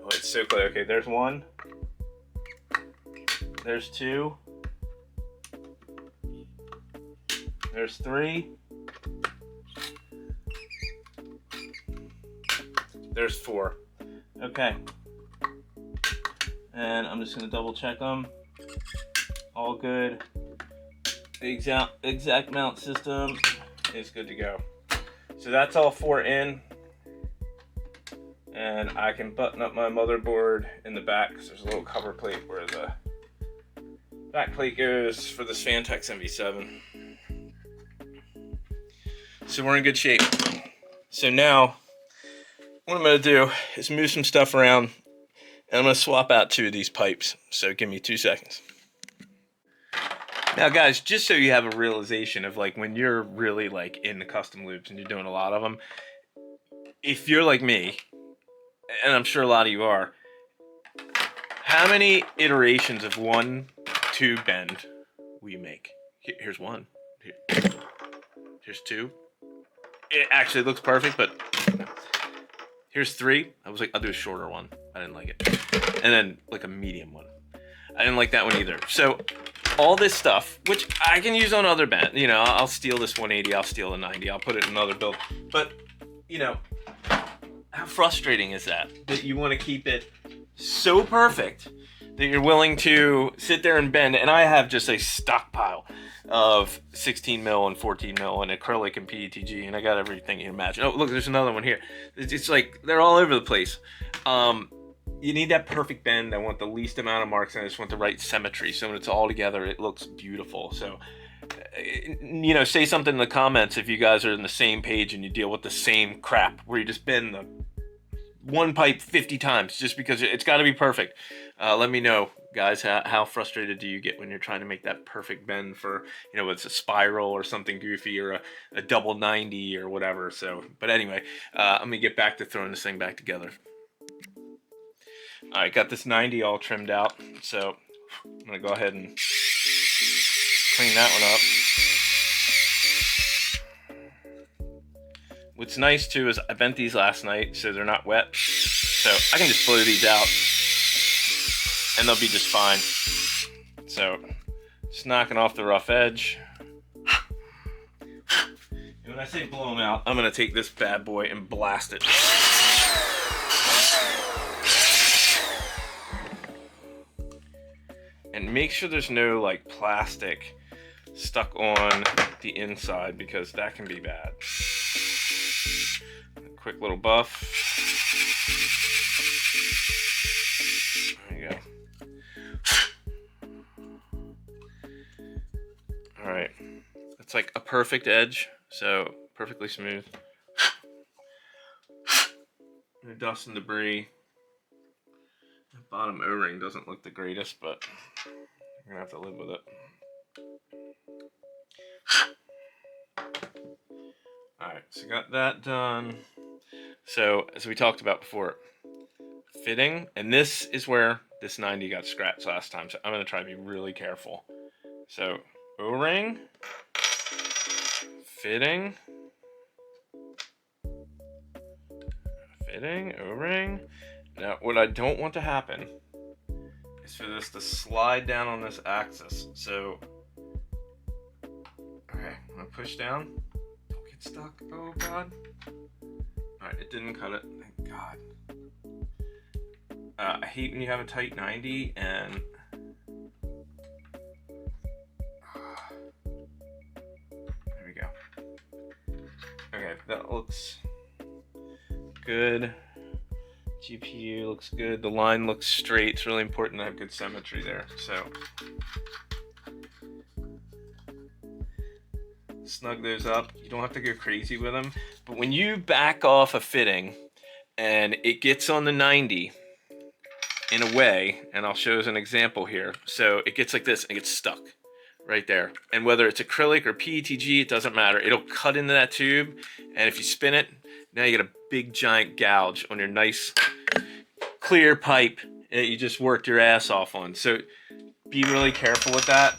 Speaker 1: oh, it's so clear. Okay, there's 1. There's 2. There's 3. There's 4. Okay. And I'm just going to double check them. All good. The exact mount system is good to go. So that's all 4 in. And I can button up my motherboard in the back because there's a little cover plate where the back plate goes for this Phanteks MV7. So we're in good shape. So now what I'm going to do is move some stuff around, and I'm going to swap out 2 of these pipes. So give me 2 seconds. Now guys, just so you have a realization of like when you're really like in the custom loops and you're doing a lot of them, if you're like me, and I'm sure a lot of you are, how many iterations of 1 tube bend will you make? Here's 1. Here's 2. It actually looks perfect, but here's 3. I was like, I'll do a shorter one. I didn't like it. And then like a medium one. I didn't like that one either. So all this stuff, which I can use on other bends, you know, I'll steal this 180, I'll steal a 90, I'll put it in another build. But, you know, how frustrating is that? That you want to keep it so perfect that you're willing to sit there and bend. And I have just a stockpile of 16 mil and 14 mil and acrylic and PETG, and I got everything you imagine. Oh, look, there's another one here. It's like they're all over the place. You need that perfect bend. I want the least amount of marks, and I just want the right symmetry. So when it's all together, it looks beautiful. So, you know, say something in the comments if you guys are on the same page and you deal with the same crap where you just bend the 1 pipe 50 times just because it's got to be perfect. Let me know, guys, how frustrated do you get when you're trying to make that perfect bend for, you know, it's a spiral or something goofy or a double 90 or whatever. So, but anyway, I'm gonna get back to throwing this thing back together. All right, got this 90 all trimmed out, so I'm gonna go ahead and clean that one up. What's nice too is I bent these last night so they're not wet, so I can just blow these out and they'll be just fine. So just knocking off the rough edge. And when I say blow them out, I'm gonna take this bad boy and blast it. And make sure there's no like plastic stuck on the inside, because that can be bad. A quick little buff. There you go. All right, it's like a perfect edge, so perfectly smooth. No dust and debris. The bottom O-ring doesn't look the greatest, but I'm gonna have to live with it. Alright, so got that done. So, as we talked about before, fitting, and this is where this 90 got scratched last time, so I'm going to try to be really careful. So, O-ring, fitting, O-ring. Now, what I don't want to happen is for this to slide down on this axis. So, okay, I'm going to push down. Stuck. Oh god. Alright, it didn't cut it. Thank god. I hate when you have a tight 90 and there we go. Okay, that looks good. GPU looks good. The line looks straight. It's really important to have good symmetry there. So snug those up. You don't have to go crazy with them, but when you back off a fitting and it gets on the 90 in a way, and I'll show as an example here, so it gets like this and gets stuck right there, and whether it's acrylic or PETG, it doesn't matter, it'll cut into that tube, and if you spin it, now you get a big giant gouge on your nice clear pipe that you just worked your ass off on. So be really careful with that.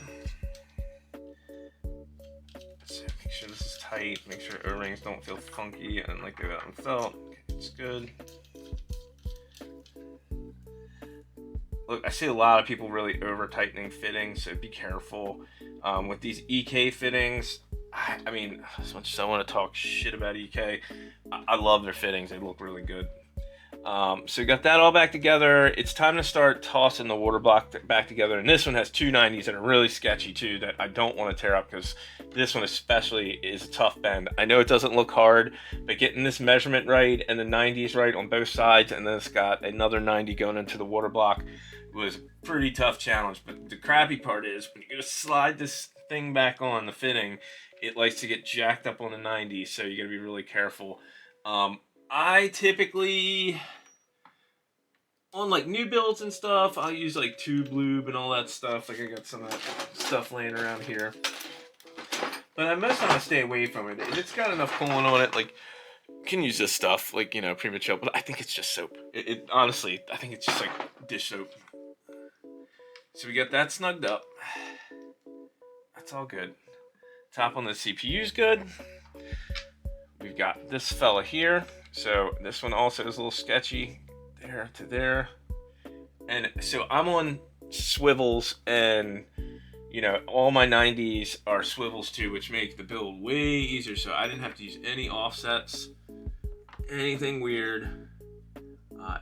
Speaker 1: Tight, make sure O-rings don't feel funky and like they've gotten felt. Okay, it's good. Look, I see a lot of people really over tightening fittings, so be careful. With these EK fittings, I mean, as much as I want to talk shit about EK, I love their fittings. They look really good. So we got that all back together. It's time to start tossing the water block back together. And this one has two 90s that are really sketchy too, that I don't want to tear up, because this one especially is a tough bend. I know it doesn't look hard, but getting this measurement right and the 90s right on both sides, and then it's got another 90 going into the water block, was a pretty tough challenge. But the crappy part is when you go to slide this thing back on, the fitting, it likes to get jacked up on the 90, so you got to be really careful. I typically, on like new builds and stuff, I'll use like tube lube and all that stuff. Like I got some of that stuff laying around here. But most of the time I stay away from it. If it's got enough coolant on it, like, you can use this stuff, like, you know, premature, but I think it's just soap. It honestly, I think it's just like dish soap. So we got that snugged up. That's all good. Top on the CPU is good. We've got this fella here. So this one also is a little sketchy. There to there. And so I'm on swivels, and you know, all my 90s are swivels too, which make the build way easier. So I didn't have to use any offsets, anything weird.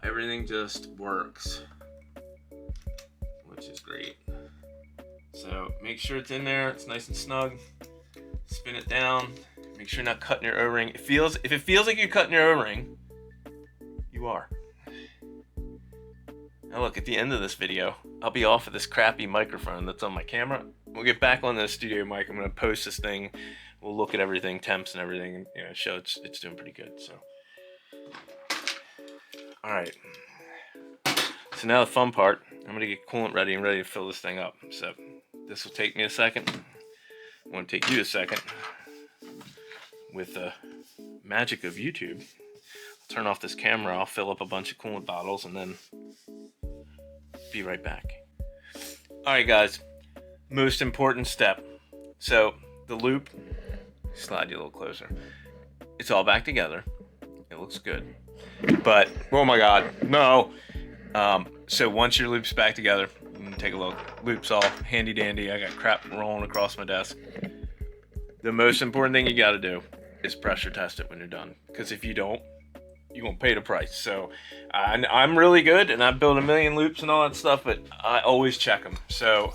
Speaker 1: Everything just works, which is great. So make sure it's in there, it's nice and snug. Spin it down. Make sure you're not cutting your O-ring. If it feels like you're cutting your O-ring, you are. Now look, at the end of this video, I'll be off of this crappy microphone that's on my camera. We'll get back on the studio mic. I'm gonna post this thing. We'll look at everything, temps and everything, and, you know, show it's doing pretty good. So, all right. So now the fun part. I'm gonna get coolant ready and ready to fill this thing up. So this will take me a second. I want to take you a second. With the magic of YouTube, I'll turn off this camera, I'll fill up a bunch of coolant bottles, and then be right back. Alright guys, most important step. So the loop, slide you a little closer. It's all back together. It looks good. But, oh my god, no. So once your loop's back together, you can take a look. Loop's all handy dandy. I got crap rolling across my desk. The most important thing you got to do is pressure test it when you're done. Because if you don't, you're going to pay the price. So I'm really good, and I've built a million loops and all that stuff, but I always check them. So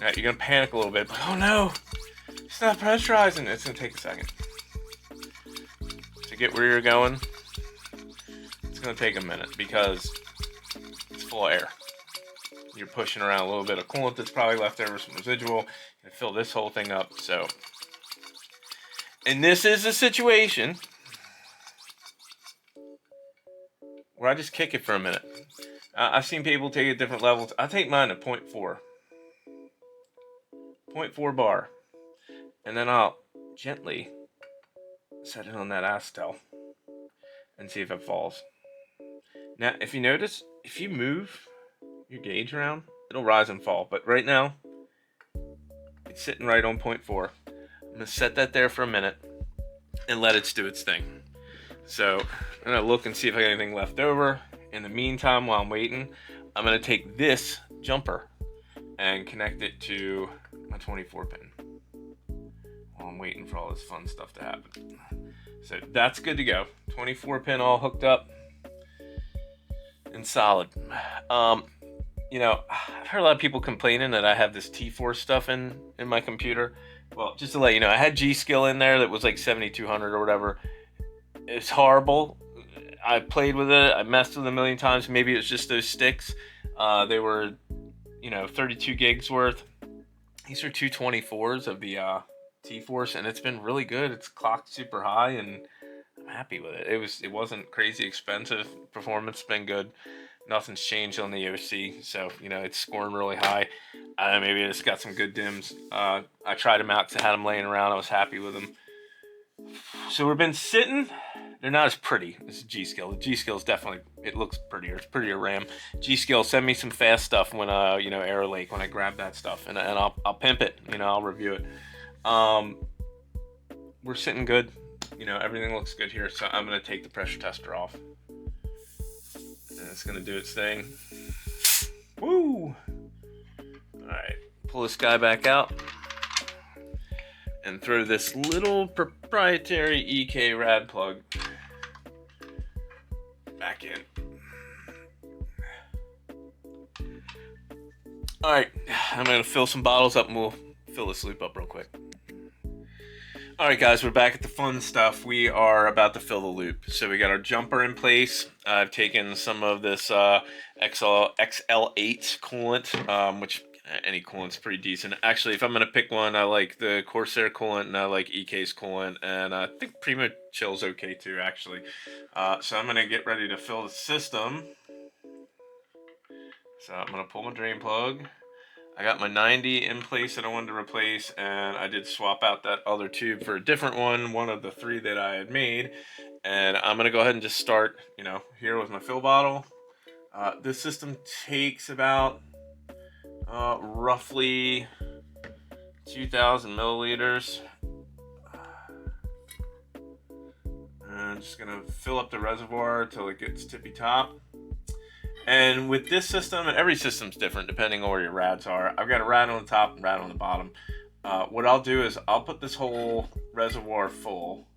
Speaker 1: you're going to panic a little bit. But, oh no, it's not pressurizing. It's going to take a second. To get where you're going, it's going to take a minute because it's full of air. You're pushing around a little bit of coolant that's probably left over, some residual, and fill this whole thing up. So, and this is a situation where I just kick it for a minute. I've seen people take it different levels. I take mine to 0.4. 0.4 bar. And then I'll gently set it on that acetal and see if it falls. Now, if you notice, if you move your gauge around, it'll rise and fall. But right now, it's sitting right on 0.4. I'm going to set that there for a minute and let it do its thing. So I'm going to look and see if I got anything left over. In the meantime, while I'm waiting, I'm going to take this jumper and connect it to my 24 pin while I'm waiting for all this fun stuff to happen. So that's good to go. 24 pin all hooked up and solid. You know, I've heard a lot of people complaining that I have this T-Force stuff in my computer. Well, just to let you know, I had G-Skill in there that was like 7200 or whatever. It's horrible. I played with it. I messed with it a million times. Maybe it's just those sticks. They were, 32 gigs worth. These are 224s of the T-Force, and it's been really good. It's clocked super high, and I'm happy with it. It wasn't crazy expensive. Performance has been good. Nothing's changed on the OC, so it's scoring really high. Maybe it's got some good dims. I tried them out because I had them laying around. I was happy with them. So we've been sitting. They're not as pretty as G-Skill. The G-Skill is definitely, it looks prettier. It's prettier RAM. G-Skill, send me some fast stuff when Arrow Lake, when I grab that stuff, and I'll pimp it. I'll review it. We're sitting good. Everything looks good here. So I'm gonna take the pressure tester off. And it's gonna do its thing. Woo! Alright, pull this guy back out and throw this little proprietary EK rad plug back in. Alright, I'm gonna fill some bottles up and we'll fill this loop up real quick. Alright guys, we're back at the fun stuff. We are about to fill the loop. So we got our jumper in place. I've taken some of this XL8 coolant, which any coolant's pretty decent. Actually, if I'm going to pick one, I like the Corsair coolant and I like EK's coolant. And I think Prima Chill's okay too, actually. So I'm going to get ready to fill the system. So I'm going to pull my drain plug. I got my 90 in place that I wanted to replace, and I did swap out that other tube for a different one of the 3 that I had made. And I'm going to go ahead and just start, here with my fill bottle. This system takes about roughly 2,000 milliliters. And I'm just going to fill up the reservoir until it gets tippy top. And with this system, and every system's different depending on where your rads are. I've got a rad on the top and rad on the bottom. What I'll do is I'll put this whole reservoir full,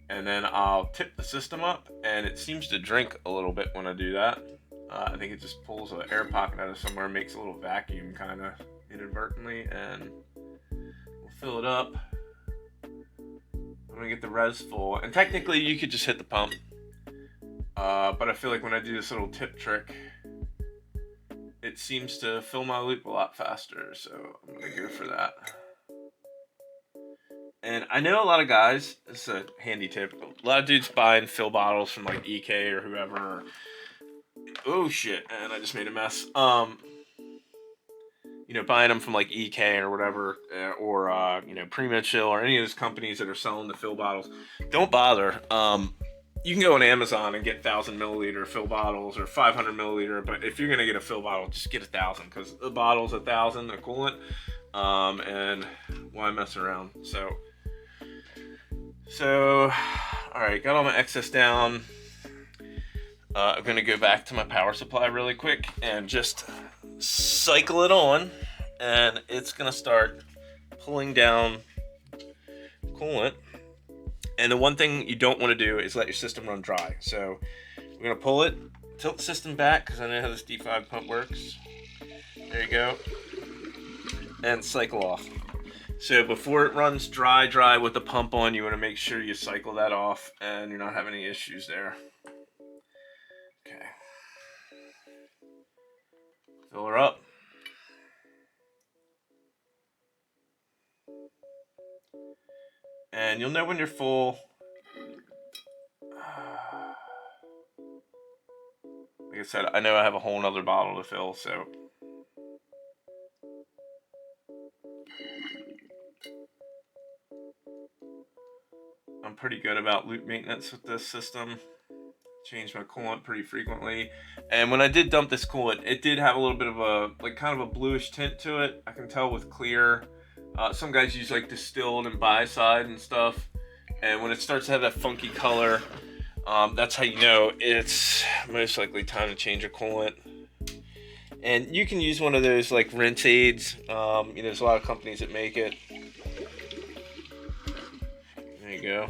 Speaker 1: and then I'll tip the system up, and it seems to drink a little bit when I do that. I think it just pulls an air pocket out of somewhere, makes a little vacuum kind of inadvertently, and we'll fill it up. I'm gonna get the res full, and technically you could just hit the pump. But I feel like when I do this little tip trick, it seems to fill my loop a lot faster, so I'm going to go for that. And I know a lot of guys, this is a handy tip, a lot of dudes buying fill bottles from like EK or whoever. Oh shit, and I just made a mess. Buying them from like EK or whatever, or Prima Chill or any of those companies that are selling the fill bottles. Don't bother. You can go on Amazon and get 1,000 milliliter fill bottles or 500 milliliter, but if you're gonna get a fill bottle, just get 1,000 because the bottle's 1,000, the coolant, and why mess around? So, all right, got all my excess down. I'm going to go back to my power supply really quick and just cycle it on, and it's going to start pulling down coolant. And the one thing you don't want to do is let your system run dry. So we're going to pull it, tilt the system back, because I know how this D5 pump works. There you go. And cycle off. So before it runs dry with the pump on, you want to make sure you cycle that off and you're not having any issues there. Okay. Fill her up. And you'll know when you're full. Like I said, I know I have a whole nother bottle to fill, so. I'm pretty good about loop maintenance with this system. Change my coolant pretty frequently. And when I did dump this coolant, it did have a little bit of a, like kind of a bluish tint to it. I can tell with clear. Some guys use like distilled and biocide and stuff. And when it starts to have that funky color, that's how you know it's most likely time to change a coolant. And you can use one of those like rinse aids. There's a lot of companies that make it. There you go.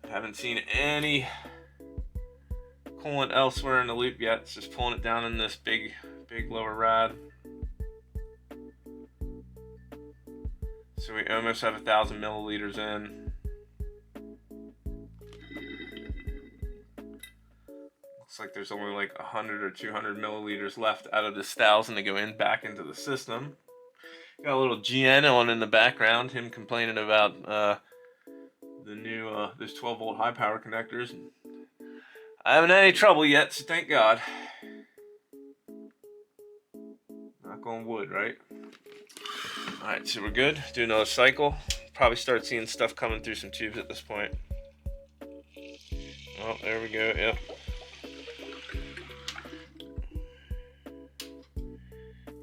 Speaker 1: I haven't seen any coolant elsewhere in the loop yet. It's just pulling it down in this big lower rad. So we almost have 1,000 milliliters in. Looks like there's only like 100 or 200 milliliters left out of this 1,000 to go in back into the system. Got a little GN on in the background, him complaining about the new those 12-volt high power connectors. I haven't had any trouble yet, so thank God. Knock on wood, right? Alright, so we're good. Do another cycle. Probably start seeing stuff coming through some tubes at this point. Oh, there we go, yep.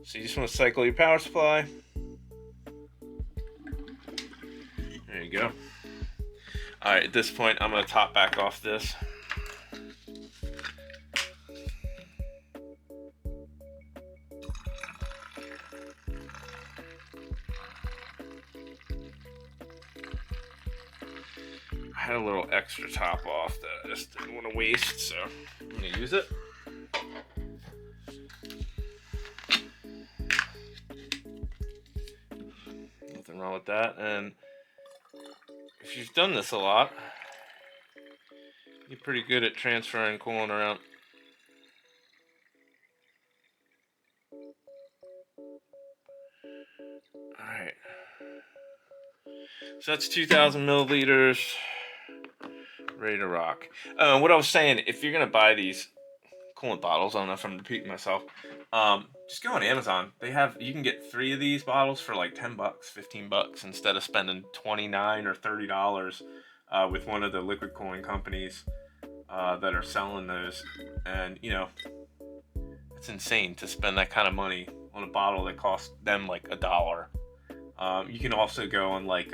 Speaker 1: So you just want to cycle your power supply. There you go. Alright, at this point I'm going to top back off this. I had a little extra top off that I just didn't want to waste, so I'm going to use it. Nothing wrong with that. And if you've done this a lot, you're pretty good at transferring coolant around. Alright. So that's 2,000 milliliters. Ready to rock. What I was saying, if you're going to buy these coolant bottles, I don't know if I'm repeating myself, just go on Amazon. You can get 3 of these bottles for like 10 bucks, 15 bucks instead of spending $29 or $30 with one of the liquid cooling companies that are selling those. And, it's insane to spend that kind of money on a bottle that costs them like $1. You can also go on like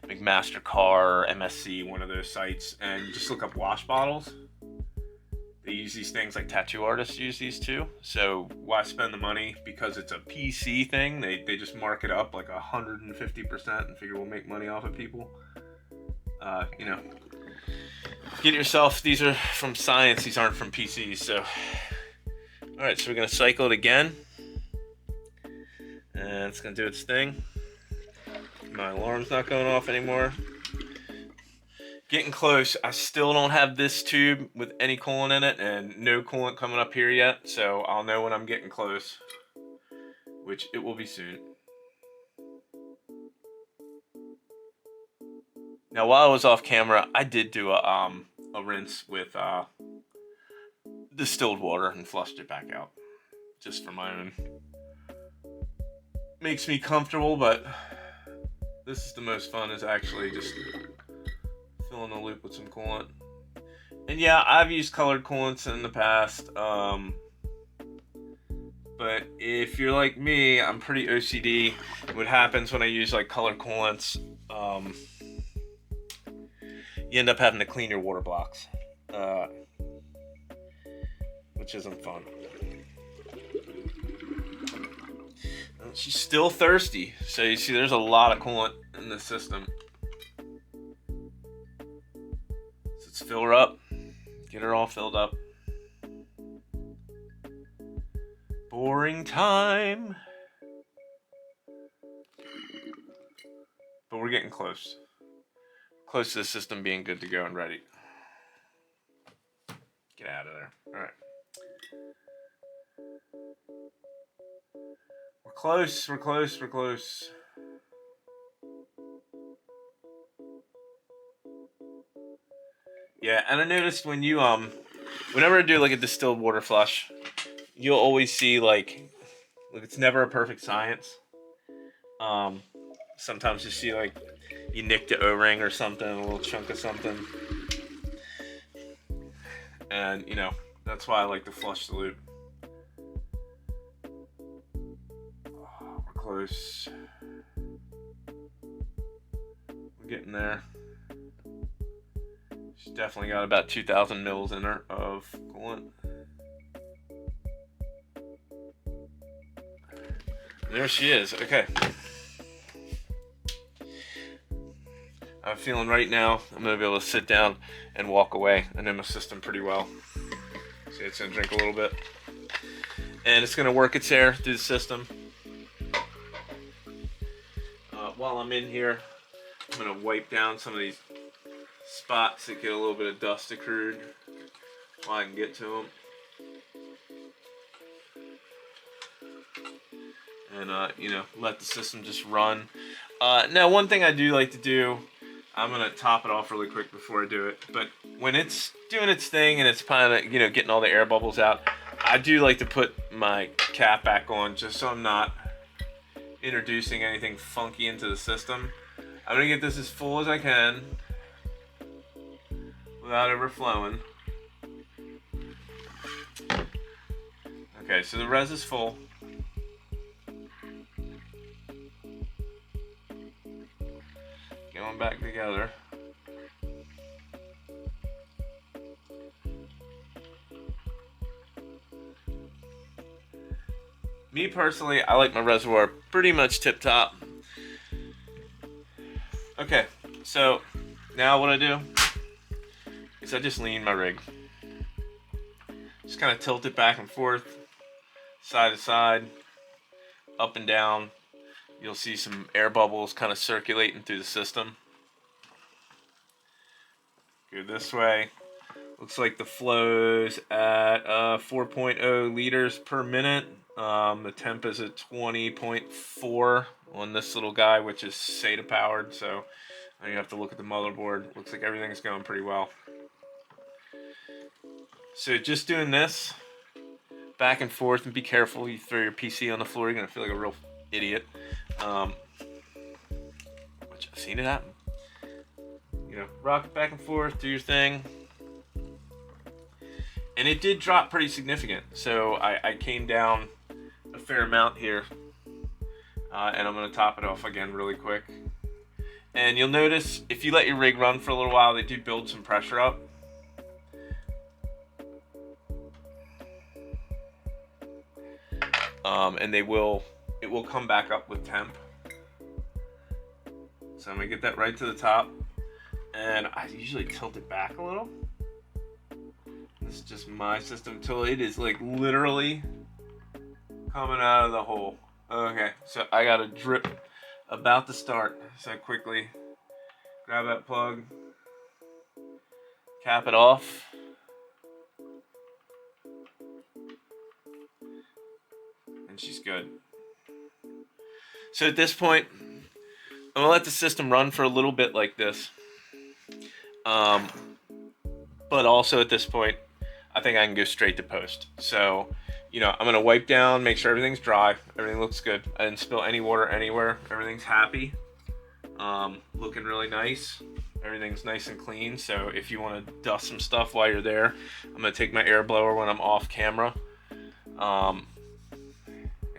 Speaker 1: MasterCar or MSC, one of those sites, and just look up wash bottles. They use these things, like tattoo artists use these too. So why spend the money? Because it's a PC thing. They just mark it up like 150% and figure we'll make money off of people. Get yourself, these are from science, these aren't from PCs. So, all right, so we're gonna cycle it again. And it's gonna do its thing. My alarm's not going off anymore. Getting close. I still don't have this tube with any coolant in it and no coolant coming up here yet, so I'll know when I'm getting close, which it will be soon. Now, while I was off camera, I did do a rinse with distilled water and flushed it back out, just for my own. Makes me comfortable, but this is the most fun, is actually just filling the loop with some coolant. And yeah, I've used colored coolants in the past, but if you're like me, I'm pretty OCD. What happens when I use like colored coolants, you end up having to clean your water blocks. which isn't fun. She's still thirsty, so you see there's a lot of coolant in the system. So let's fill her up, get her all filled up. Boring time. But we're getting close. Close to the system being good to go and ready. Get out of there. All right. We're close, we're close, we're close. Yeah, and I noticed when you, whenever I do like a distilled water flush, you'll always see like it's never a perfect science. Sometimes you see like you nicked the O-ring or something, a little chunk of something. And, you know, that's why I like to flush the loop. Oh, we're close. We're getting there. She's definitely got about 2,000 mils in her of coolant. There she is. Okay. I'm feeling right now I'm going to be able to sit down and walk away. I know my system pretty well. See, it's going to drink a little bit. And it's going to work its air through the system. While I'm in here, I'm going to wipe down some of these spots that get a little bit of dust accrued while I can get to them. And, you know, let the system just run. Now, one thing I do like to do, I'm going to top it off really quick before I do it. But when it's doing its thing and it's kind of, you know, getting all the air bubbles out, I do like to put my cap back on just so I'm not introducing anything funky into the system. I'm going to get this as full as I can without overflowing. Okay, so the res is full. Going back together. Me personally, I like my reservoir pretty much tip top. Okay, so now what I do is I just lean my rig. Just kind of tilt it back and forth, side to side, up and down. You'll see some air bubbles kind of circulating through the system. Go this way. Looks like the flow's at 4.0 liters per minute. The temp is at 20.4 on this little guy, which is SATA powered. So you have to look at the motherboard. Looks like everything's going pretty well. So just doing this back and forth, and be careful. You throw your PC on the floor, you're gonna feel like a real idiot. Which I've seen it happen. You know, rock it back and forth, do your thing. And it did drop pretty significant. So I came down a fair amount here. And I'm going to top it off again really quick. And you'll notice if you let your rig run for a little while, they do build some pressure up. And it will come back up with temp. So I'm going to get that right to the top. And I usually tilt it back a little. This is just my system until it is like literally coming out of the hole. Okay, so I got a drip about to start. So quickly grab that plug, cap it off. And she's good. So at this point, I'm gonna let the system run for a little bit like this. But also at this point, I think I can go straight to post. So, you know, I'm gonna wipe down, make sure everything's dry, everything looks good. I didn't spill any water anywhere. Everything's happy. Looking really nice. Everything's nice and clean. So if you want to dust some stuff while you're there, I'm gonna take my air blower when I'm off camera. And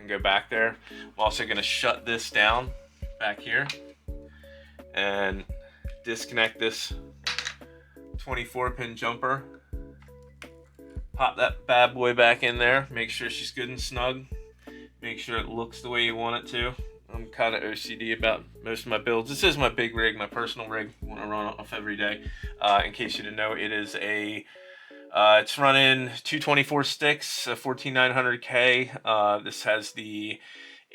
Speaker 1: go back there. I'm also gonna shut this down back here and disconnect this 24 pin jumper Pop that bad boy back in there. Make sure she's good and snug. Make sure it looks the way you want it to. I'm kind of OCD about most of my builds. This is my big rig, my personal rig, when I run off every day. In case you didn't know, it is it's running 224 sticks, a 14900K. This has the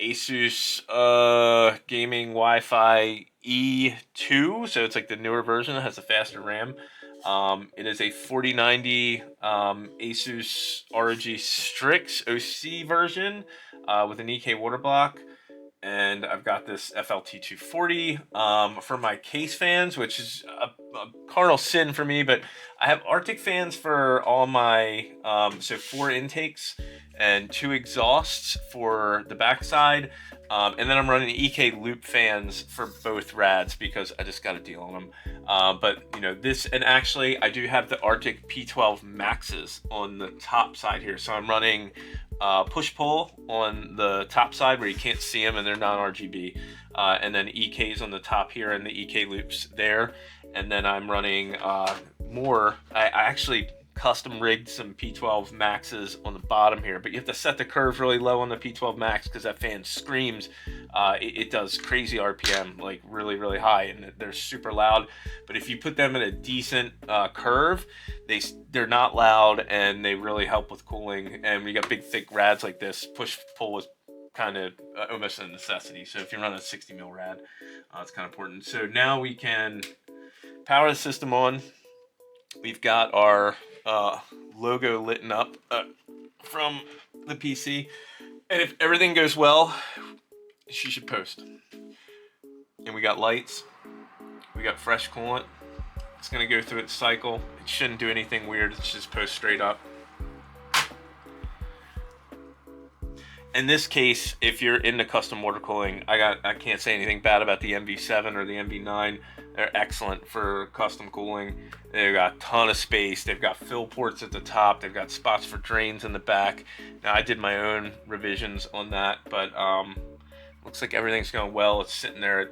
Speaker 1: Asus gaming Wi-Fi E2, so it's like the newer version. It has a faster RAM. It is a 4090 Asus ROG Strix OC version with an EK water block. And I've got this FLT240 for my case fans, which is a cardinal sin for me, but I have Arctic fans for all my, so 4 intakes and 2 exhausts for the backside. And then I'm running EK loop fans for both rads because I just got a deal on them. But you know, this, and actually I do have the Arctic P12 Maxes on the top side here. So I'm running push-pull on the top side where you can't see them and they're non-RGB. And then EKs on the top here and the EK loops there. And then I'm running more, I actually custom rigged some P12 Maxes on the bottom here, but you have to set the curve really low on the P12 Max because that fan screams. It does crazy RPM, like really, really high, and they're super loud. But if you put them at a decent curve, they're not loud and they really help with cooling. And when you got big, thick rads like this, push-pull is kind of almost a necessity. So if you run a 60 mil rad, it's kind of important. So now we can power the system on. We've got our logo lit up from the PC, and if everything goes well, she should post. And we got lights, we got fresh coolant. It's gonna go through its cycle. It shouldn't do anything weird. It's just post straight up. In this case, if you're into custom water cooling, I can't say anything bad about the MV7 or the MV9. They're excellent for custom cooling. They've got a ton of space. They've got fill ports at the top. They've got spots for drains in the back. Now, I did my own revisions on that, but looks like everything's going well. It's sitting there at,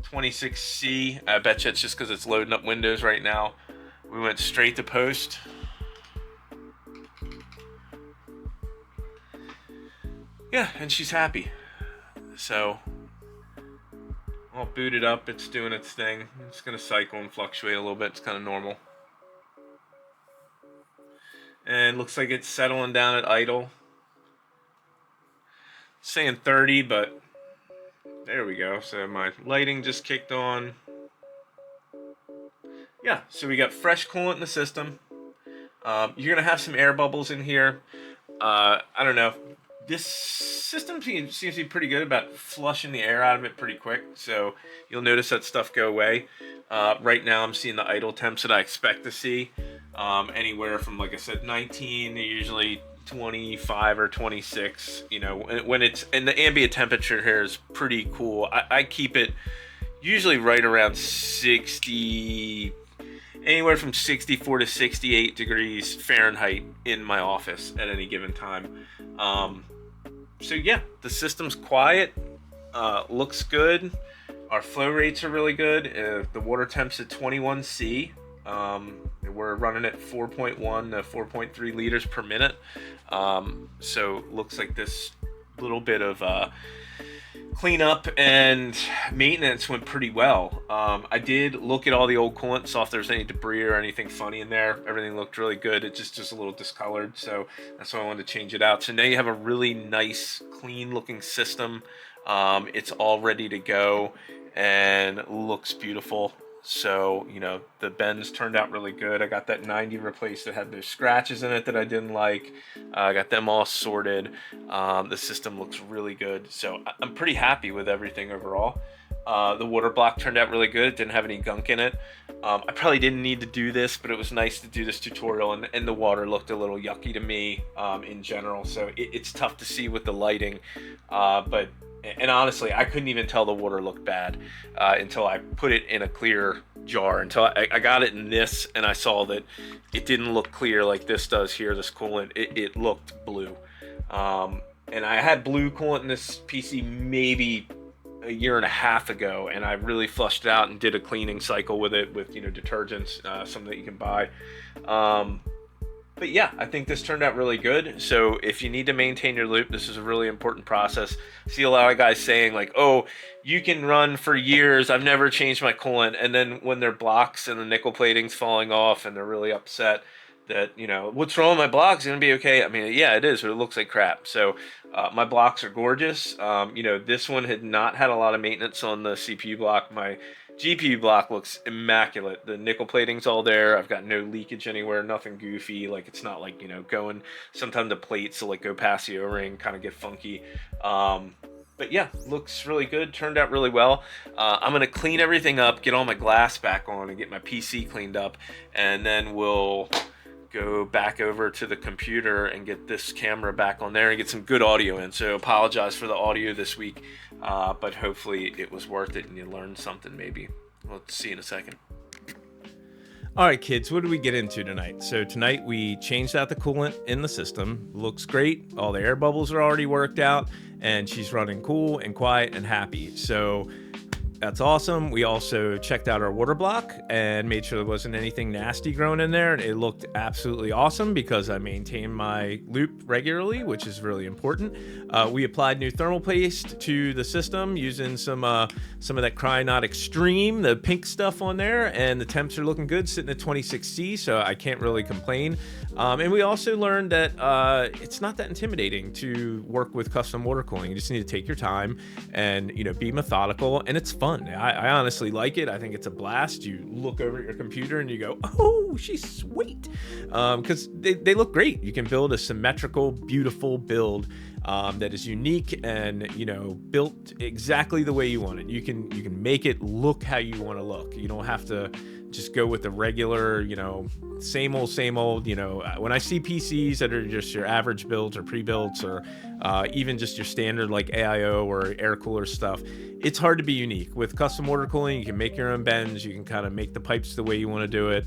Speaker 1: 26C. I bet you it's just because it's loading up Windows right now. We went straight to post. Yeah, and she's happy. So I'll boot it up. It's doing its thing. It's going to cycle and fluctuate a little bit. It's kind of normal. And looks like it's settling down at idle. It's saying 30, but there we go. So my lighting just kicked on. Yeah, so we got fresh coolant in the system. You're going to have some air bubbles in here. I don't know. This system seems to be pretty good about flushing the air out of it pretty quick, so you'll notice that stuff go away. Right now I'm seeing the idle temps that I expect to see, anywhere from, like I said, 19 to usually 25 or 26. When it's, and the ambient temperature here is pretty cool. I keep it usually right around 60, anywhere from 64 to 68 degrees Fahrenheit in my office at any given time. So yeah, the system's quiet, looks good. Our flow rates are really good. The water temp's at 21C. We're running at 4.1 to 4.3 liters per minute. So looks like this little bit of cleanup and maintenance went pretty well. I did look at all the old coolant, saw if there's any debris or anything funny in there. Everything looked really good. It's just a little discolored, so that's why I wanted to change it out. So now you have a really nice, clean looking system. It's all ready to go and looks beautiful. So, the bends turned out really good. I got that 90 replaced that had those scratches in it that I didn't like. I got them all sorted. The system looks really good. So I'm pretty happy with everything overall. The water block turned out really good. It didn't have any gunk in it. I probably didn't need to do this, but it was nice to do this tutorial, and the water looked a little yucky to me in general. So it's tough to see with the lighting, and honestly, I couldn't even tell the water looked bad until I put it in a clear jar. Until I got it in this, and I saw that it didn't look clear like this does here, this coolant. It looked blue. And I had blue coolant in this PC maybe a year and a half ago, and I really flushed it out and did a cleaning cycle with it with detergents, some that you can buy. But yeah, I think this turned out really good. So if you need to maintain your loop, this is a really important process. See a lot of guys saying like, "Oh, you can run for years. I've never changed my coolant." And then when their blocks and the nickel plating's falling off and they're really upset that, what's wrong with my blocks? It's going to be okay. I mean, yeah, it is, but it looks like crap. So my blocks are gorgeous. This one had not had a lot of maintenance on the CPU block. My GPU block looks immaculate. The nickel plating's all there. I've got no leakage anywhere, nothing goofy. Like, it's not like, going, sometimes the plates will like go past the O-ring, kind of get funky. But yeah, looks really good. Turned out really well. I'm going to clean everything up, get all my glass back on, and get my PC cleaned up. And then we'll go back over to the computer and get this camera back on there and get some good audio in. So apologize for the audio this week, but hopefully it was worth it and you learned something maybe. We'll see you in a second.
Speaker 2: All right, kids, what did we get into tonight? So tonight we changed out the coolant in the system. Looks great. All the air bubbles are already worked out, and she's running cool and quiet and happy. So that's awesome. We also checked out our water block and made sure there wasn't anything nasty growing in there. And it looked absolutely awesome because I maintain my loop regularly, which is really important. We applied new thermal paste to the system using some of that Cryonaut Extreme, the pink stuff on there, and the temps are looking good, sitting at 26C, so I can't really complain. And we also learned that it's not that intimidating to work with custom water cooling. You just need to take your time and be methodical, and it's fun. I honestly like it. I think it's a blast. You look over at your computer and you go, "Oh, she's sweet," because they look great. You can build a symmetrical, beautiful build that is unique and built exactly the way you want it. You can make it look how you want to look. You don't have to just go with the regular, same old. When I see PCs that are just your average builds or pre-builds or even just your standard like AIO or air cooler stuff, it's hard to be unique. With custom water cooling, you can make your own bends. You can kind of make the pipes the way you want to do it.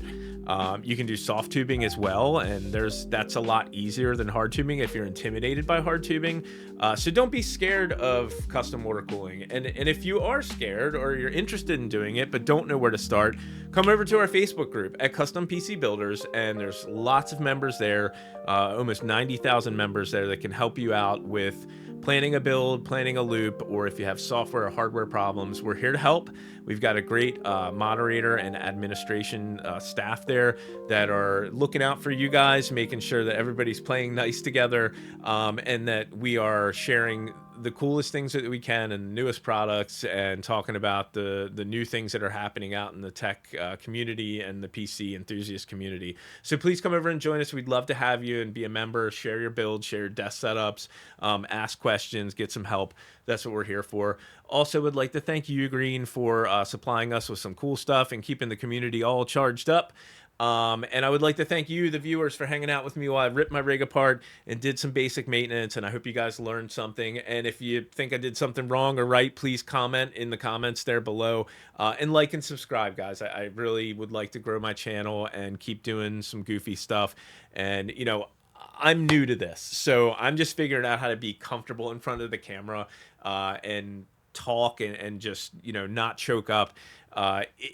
Speaker 2: You can do soft tubing as well, and that's a lot easier than hard tubing if you're intimidated by hard tubing. So don't be scared of custom water cooling. And if you are scared or you're interested in doing it but don't know where to start, come over to our Facebook group at Custom PC Builders, and there's lots of members there, almost 90,000 members there that can help you out with planning a build, planning a loop, or if you have software or hardware problems, we're here to help. We've got a great moderator and administration staff there that are looking out for you guys, making sure that everybody's playing nice together, and that we are sharing the coolest things that we can and the newest products, and talking about the new things that are happening out in the tech community and the PC enthusiast community. So please come over and join us. We'd love to have you and be a member, share your builds, share your desk setups, ask questions, get some help. That's what we're here for. Also would like to thank you, Green, for supplying us with some cool stuff and keeping the community all charged up. And I would like to thank you, the viewers, for hanging out with me while I ripped my rig apart and did some basic maintenance, and I hope you guys learned something. And if you think I did something wrong or right, please comment in the comments there below, and like and subscribe, guys. I really would like to grow my channel and keep doing some goofy stuff. And I'm new to this, so I'm just figuring out how to be comfortable in front of the camera and talk and just not choke up.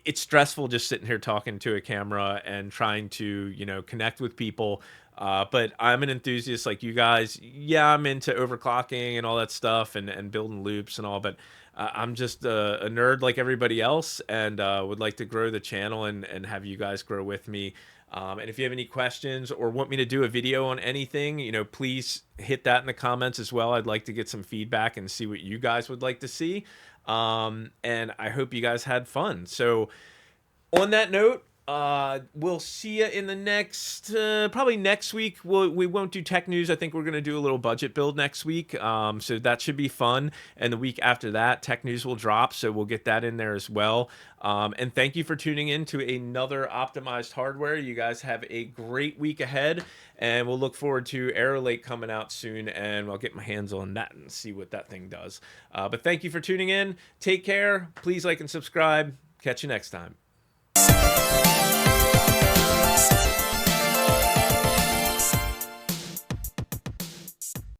Speaker 2: It's stressful just sitting here talking to a camera and trying to connect with people, but I'm an enthusiast like you guys. Yeah, I'm into overclocking and all that stuff and building loops and all, but I'm just a nerd like everybody else, and would like to grow the channel and have you guys grow with me. And if you have any questions or want me to do a video on anything, please hit that in the comments as well. I'd like to get some feedback and see what you guys would like to see. And I hope you guys had fun. So on that note, we'll see you in the next, probably next week. We won't do tech news. I think we're going to do a little budget build next week. So that should be fun. And the week after that, tech news will drop. So we'll get that in there as well. And thank you for tuning in to another optimized hardware. You guys have a great week ahead, and we'll look forward to Arrow Lake coming out soon, and I'll get my hands on that and see what that thing does. But thank you for tuning in. Take care. Please like and subscribe. Catch you next time.